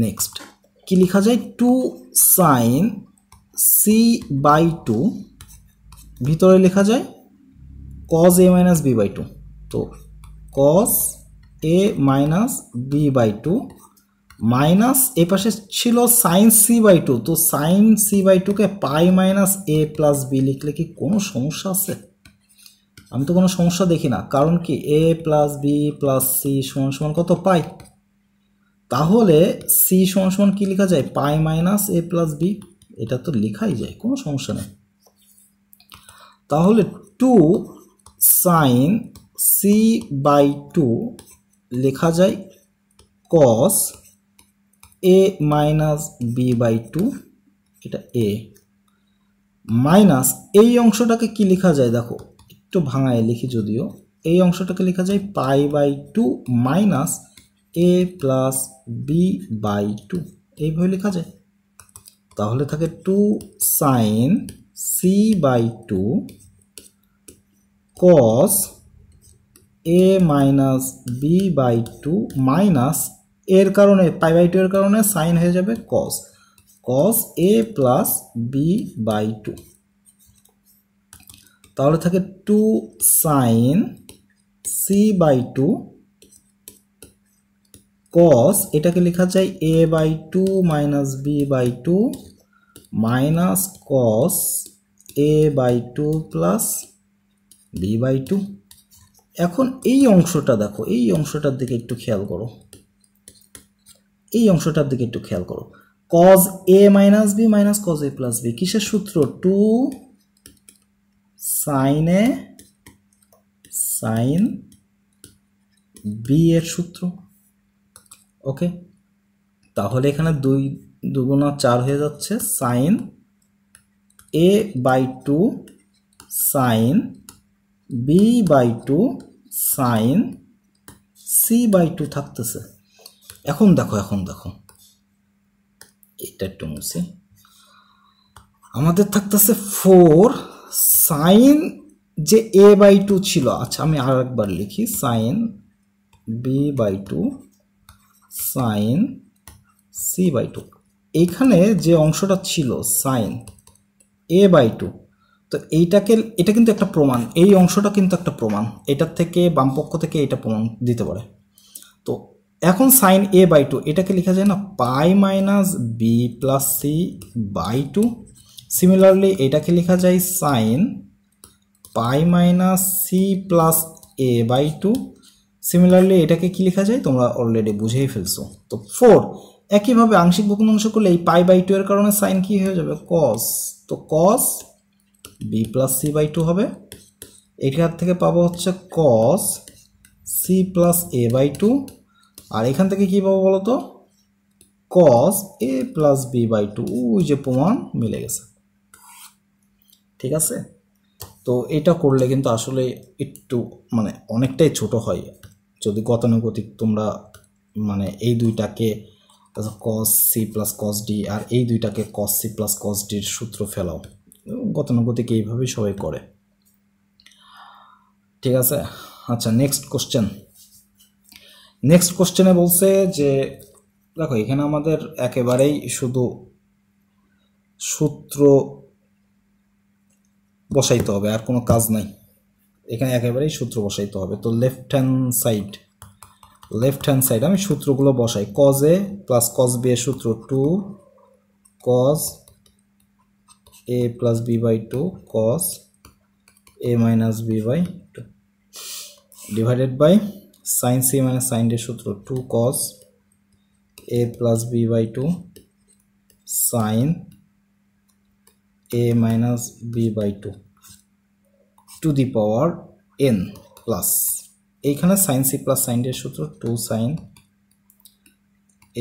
next কি লেখা যায়, 2 সাইন সি বাই 2 ভিতরে লেখা যায় cos a minus B by 2। তো cos a minus B by 2 minus এ পাশে ছিল সাইন সি বাই 2, তো সাইন সি বাই 2 কে pi minus a plus b লিখলে কি কোনো সমস্যা আছে? আমি তো কোনো সমস্যা দেখি না, কারণ কি এ প্লাস বি প্লাস সি সমান সমান কত, পাই। তাহলে সি সমান সমান কি লেখা যায়, পাই মাইনাস এ প্লাস বি, এটা তো লেখাই যায়, কোনো সমস্যা নেই। তাহলে 2 সাইন সি বাই 2 লেখা যায় cos a minus B by 2, এটা a মাইনাস এই অংশটাকে কি লেখা যায়, দেখো একটু ভাঙায় লিখি যদিও, এই অংশটাকে লেখা যায় pi by 2 minus a plus B by 2, এইভাবে লেখা যায়। তাহলে থাকে 2 sine C by 2 cos a minus B by 2 minus এর কারণে পাই বাই 2 এর কারণে সাইন হয়ে যাবে cos a plus B by 2। তাহলে থাকে 2 সাইন সি বাই 2 cos, এটাকে লেখা যায় a by 2 minus B by 2 minus cos a by two plus b by two. এখন এই অংশটা দেখো, এই অংশটার দিকে একটু খেয়াল করো, এই অংশটার দিকে একটু খেয়াল করো। cos a minus B minus cos a plus B কিসের সূত্র? 2 sin a sin b এর সূত্র। ওকে, তাহলে এখানে 2 দুগুণা 4 হয়ে যাচ্ছে, sin a by two sin b by two sin c by two থাকতেছে। এখন দেখো এটা একটু মুছে, আমাদের থাকতেছে 4 sin যে a বাই টু ছিল, আচ্ছা আমি আর একবার লিখি, sin b by two sin c by two. এইখানে যে অংশটা ছিল sin a বাই টু, তো এটা কিন্তু একটা প্রমাণ, এই অংশটা কিন্তু একটা প্রমাণ, এটার থেকে বাম পক্ষ থেকে এটা প্রমাণ দিতে পারে। তো এখন sin a বাই টু এটাকে লেখা যায় না pi minus b plus c by two. Similarly এটাকে লেখা যায় sin pi minus c plus a by two. Similarly এটাকে কি লেখা যায় তোমরা অলরেডি বুঝেই ফেলছো। তো 4 একইভাবে আংশিক ভগ্নাংশ করলে এই পাই বাই টু এর কারণে সাইন কি হয়ে যাবে? cos। তো cos b plus c by two হবে, এখান থেকে পাবো হচ্ছে cos c plus a by two, আর এখান থেকে কি পাবো বলো তো? cos a plus B by two. ওই যে প্রমাণ মিলে গেছে, ঠিক আছে। তো এটা করলে কিন্তু আসলে একটু মানে অনেকটাই ছোট হয় যদি গতানুগতিক তোমরা মানে এই দুইটাকে cos c plus cos d আর এই দুইটাকে cos c plus cos d এর সূত্র ফেলাও। গতানুগতিক এইভাবেই সবাই করে, ঠিক আছে। আচ্ছা নেক্সট কোশ্চেনে বলছে যে দেখো এখানে আমাদের একেবারেই শুধু সূত্র বসাইতে হবে, আর কোনো কাজ নাই, এখানে একেবারেই সূত্র বসাইতে হবে। তো লেফট হ্যান্ড সাইড আমি সূত্রগুলো বসাই। cos a plus cos b এর সূত্র 2 cos a plus b by two cos a minus b by two divided by sin c minus sin d এর সূত্র 2 cos a plus b by two sin a minus b by two to the power n plus এইখানে sin c plus sin d এর সূত্র 2 sin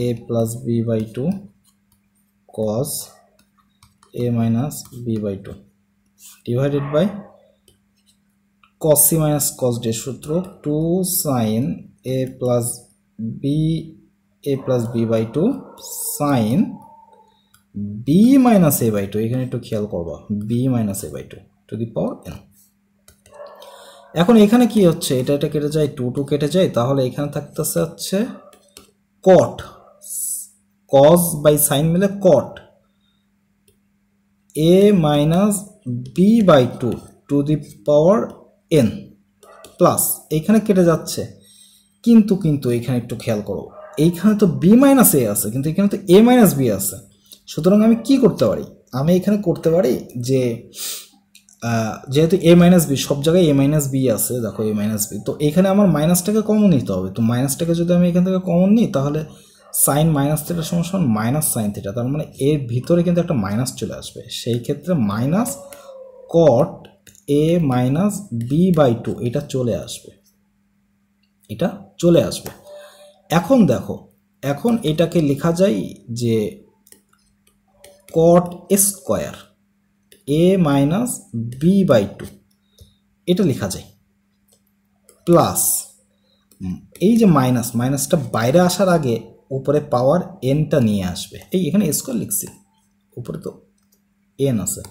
a plus b by two cos a minus b by two divided by cos c minus cos d এর সূত্র 2 sin a plus b by two sin b minus a by two, এখানে একটু খেয়াল করবা b minus a by two to the power n। এখন এখানে কি হচ্ছে, এটা কেটে যায়, 2 কেটে যায়, তাহলে এখানে থাকতেছে হচ্ছে cot, cos বাই sin মিলে cot a minus b by two to the power n plus এইখানে কেটে যাচ্ছে, কিন্তু এখানে একটু খেয়াল করো, এইখানে তো b মাইনাস a আছে কিন্তু এখানে তো a মাইনাস b আছে। সুতরাং আমি কি করতে পারি, আমি এখানে করতে পারি যে যেহেতু a মাইনাস বি সব জায়গায় a মাইনাস বি আছে, দেখো a মাইনাস বি, তো এখানে আমার মাইনাসটাকে কমন নিতে হবে। তো মাইনাসটাকে যদি আমি এখান থেকে কমন নিই তাহলে সাইন মাইনাস থিটা সমান মাইনাস সাইন থিটা, তার মানে এর ভিতরে কিন্তু একটা মাইনাস চলে আসবে, সেই ক্ষেত্রে minus cot a minus B by two এটা চলে আসবে। এখন দেখো, এখন এটাকে লেখা যায় যে cot square a minus B by two এটা লেখা যায়, প্লাস এই যে মাইনাসটা বাইরে আসার আগে উপরে পাওয়ার এনটা নিয়ে আসবে, এই এখানে স্কোয়ার লিখছি, উপরে তো এন আছে,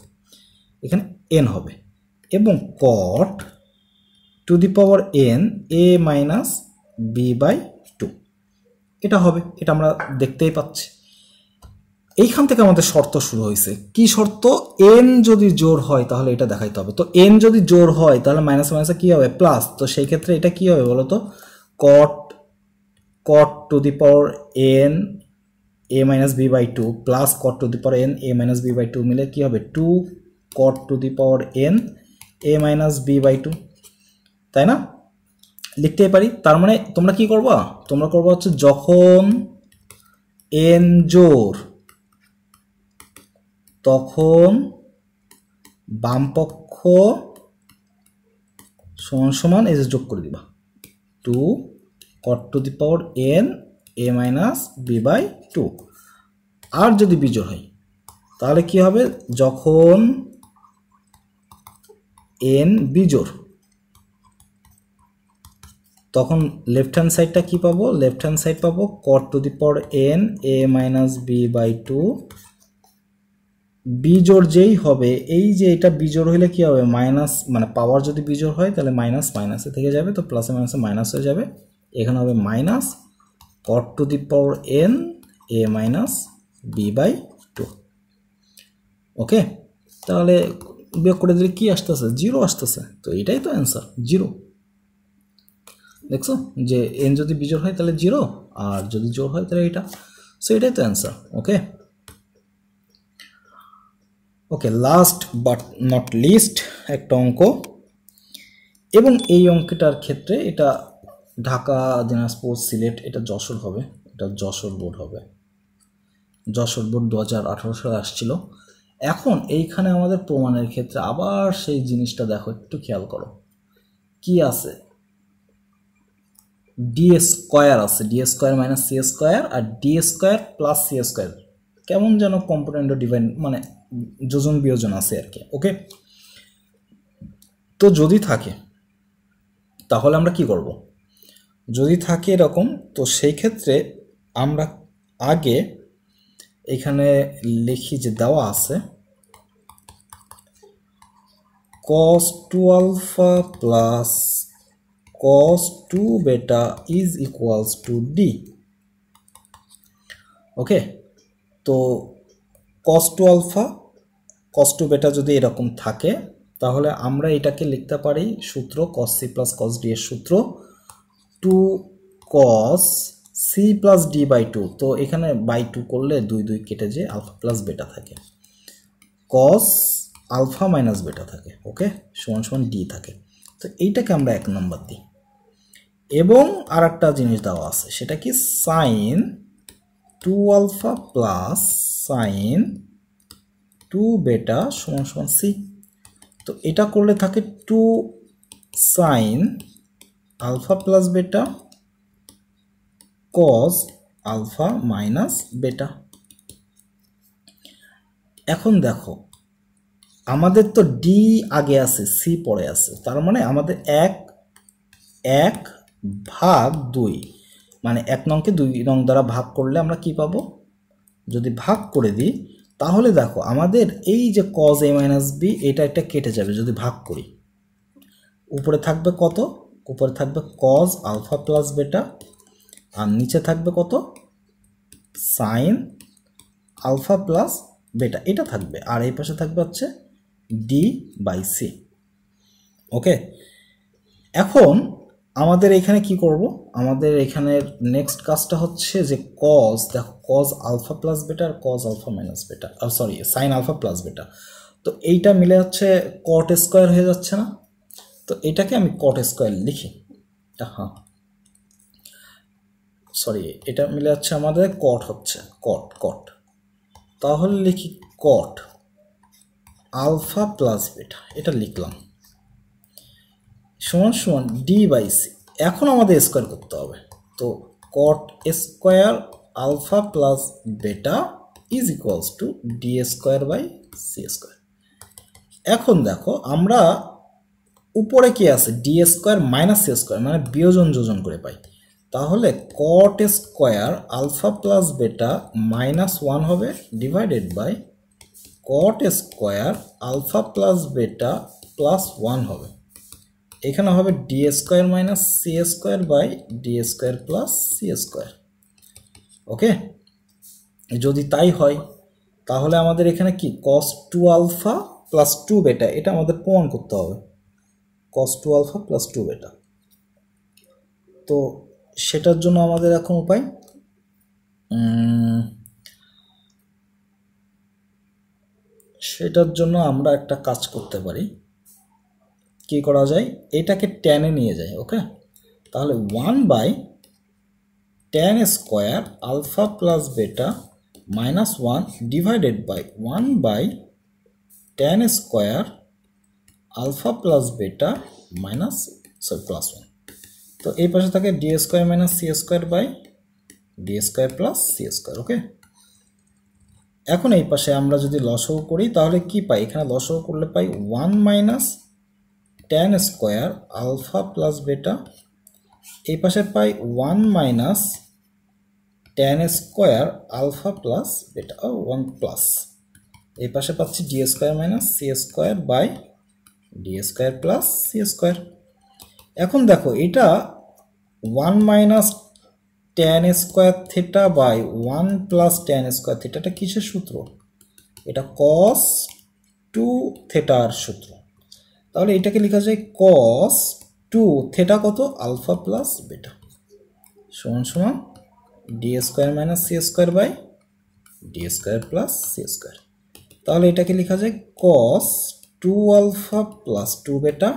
এখানে এন হবে, এবং cot to the power n a minus B by two এটা হবে, এটা আমরা দেখতেই পাচ্ছি। এইখান থেকে আমাদের শর্ত শুরু হয়েছে, কি শর্ত? এন যদি জোর হয় তাহলে এটা দেখাইতে হবে। তো এন যদি জোর হয় তাহলে মাইনাস মাইনাসে কি হবে? প্লাস। তো সেই ক্ষেত্রে এটা কি হবে বলো তো? Cot to the power n a minus B by two plus cot to the power n a minus B by two মিলে কি হবে? 2 cot to the power n a minus B by two, তাই না? লিখতেই পারি। তার মানে তোমরা কি করবা, তোমরা করবা হচ্ছে যখন n জোড় তখন বাম পক্ষ সমান সমান এই যে যোগ করে দিবা 2 cot to the power n a minus B by two. আর যদি বিজোড় হয় তাহলে কি হবে, যখন n বিজোড় তখন লেফট হ্যান্ড সাইডটা কি পাবো, লেফট হ্যান্ড সাইড পাবো cot to the power n a minus B by two. বিজোড় যেই হবে, এই যে এটা বিজোড় হইলে কি হবে, মাইনাস মানে পাওয়ার যদি বিজোড় হয় তাহলে মাইনাস মাইনাসে থেকে যাবে, তো প্লাসে মাইনাসে মাইনাস হয়ে যাবে, এখানে হবে minus cot to the power n a minus B by two. Okay, তাহলে বিয়োগ করে দিলে কি আসতেছে, জিরো আসতেছে, তো এটাই তো অ্যান্সার, জিরো। দেখছো যে n যদি বিজোড় হয় তাহলে জিরো, আর যদি জোড় হয় তাহলে এটা, সো এটাই তো answer. Okay okay, last but not list একটা অঙ্ক, এবং এই অঙ্কটার ক্ষেত্রে এটা ঢাকা, দিনাজপুর, সিলেট, এটা যশোর হবে, এটা যশোর বোর্ড হবে, যশোর বোর্ড 2018 সালে আসছিল। এখন এইখানে আমাদের প্রমাণের ক্ষেত্রে আবার সেই জিনিসটা দেখো, একটু খেয়াল করো কি আছে, ডি স্কোয়ার আছে, d square minus c square আর d square plus c square, কেমন যেন কম্পোনেন্ট ডিভাইড মানে যোজন বিয়োজন আছে আর কি। ওকে, তো যদি থাকে তাহলে আমরা কি করব, যদি থাকে এরকম, তো সেই ক্ষেত্রে আমরা আগে এখানে লিখি যে দেওয়া আছে cos 2 alpha plus cos 2 beta is equals to d। ওকে, তো cos 2 alpha cos 2 beta যদি এরকম থাকে তাহলে আমরা এটাকে লিখতে পারি সূত্র cos c plus cos d এর সূত্র 2 cos c plus d by 2, তো এখানে বাই 2 করলে 2 2 কেটে যে আলফা প্লাস বেটা থাকে, cos আলফা মাইনাস বেটা থাকে, ওকে, সমান সমান d থাকে। তো এইটাকে আমরা 1 নম্বর দিই, এবং আর একটা জিনিস দেওয়া আছে, সেটা কি sin 2 আলফা প্লাস sin 2 বেটা সমান সমান c। তো এটা করলে থাকে 2 sin alpha plus beta cos alpha minus beta. এখন দেখো আমাদের তো ডি আগে আছে, সি পরে আছে, তার মানে আমাদের 1 ভাগ 2, মানে 1 নংকে 2 নং দ্বারা ভাগ করলে আমরা কি পাবো, যদি ভাগ করে দিই তাহলে দেখো আমাদের এই যে cos a মাইনাস বি এটা একটা কেটে যাবে যদি ভাগ করি, উপরে থাকবে কত, উপরে থাকবে cos আলফা প্লাস বেটা, আর নিচে থাকবে কত, sin আলফা প্লাস বেটা, এটা থাকবে, আর এই পাশে থাকবে হচ্ছে ডি বাই সি। ওকে, এখন আমাদের এখানে কি করব, আমাদের এখানে নেক্সট কাজটা হচ্ছে যে cos, দেখো cos আলফা প্লাস বেটা আর cos alpha minus beta, sorry sin alpha plus beta, তো এইটা মিলে হচ্ছে cot স্কোয়ার হয়ে যাচ্ছে না, তো এটাকে আমি cot স্কোয়ার লিখি, হ্যাঁ সরি এটা মিলে হচ্ছে আমাদের cot হচ্ছে cot, তাহলে লিখি cot আলফা প্লাস বেটা, এটা লিখলাম সমান সমান ডি বাই সি। এখন আমাদের স্কোয়ার করতে হবে, তো cot square alpha plus beta is equals to d square by c square. এখন দেখো আমরা উপরে কি আছে, d square minus c square, মানে বিয়োজন যোজন করে পাই, তাহলে cot square alpha plus beta minus 1 হবে divided by cot square alpha plus beta plus 1 হবে, এখানে হবে d square minus c square by d square plus c square. Okay, যদি তাই হয় তাহলে আমাদের এখানে কি cos 2 আলফা প্লাস 2 বেটা, এটা আমাদের প্রমাণ করতে হবে, cos 2 আলফা প্লাস 2 বেটা। তো সেটার জন্য আমাদের এখন উপায়, সেটার জন্য আমরা একটা কাজ করতে পারি। কি করা যায়, এটাকে টেনে নিয়ে যায়। ওকে, তাহলে 1/tan² alpha plus beta minus 1 divided by 1/tan² alpha plus beta minus plus 1। তো এই পাশে থাকে d² minus c² by d² plus c²। ওকে, এখন এই পাশে আমরা যদি লসাগু করি তাহলে কি পাই, এখানে লসাগু করলে পাই 1 - tan² আলফা প্লাস বেটা, এই পাশে পাই 1 - tan² আলফা প্লাস বেটা 1 প্লাস, এই পাশে পাচ্ছি d² minus c² by d² plus c²। এখন দেখো এটা 1 - tan² theta by 1 plus tan² theta, এটা কিসের সূত্র, এটা cos 2 থিটার সূত্র। তাহলে এটাকে লেখা যায় cos 2 থিটা কত, আলফা প্লাস বেটা সমান সমান d² minus c² by d² plus c²। তাহলে এটাকে লেখা যায় cos 2 আলফা প্লাস 2 বেটা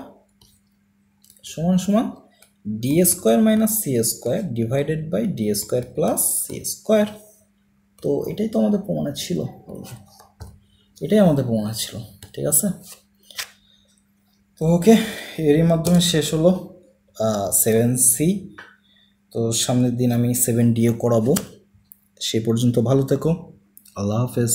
সমান সমান d² minus c² divided by d² plus c²। তো এটাই তো আমাদের প্রমাণে ছিল, এটাই আমাদের প্রমাণে ছিল। ঠিক আছে, তো ওকে, এরই মাধ্যমে শেষ হলো 7C। তো সামনের দিন আমি 7D করাবো। সে পর্যন্ত ভালো থেকো, আল্লাহ হাফেজ।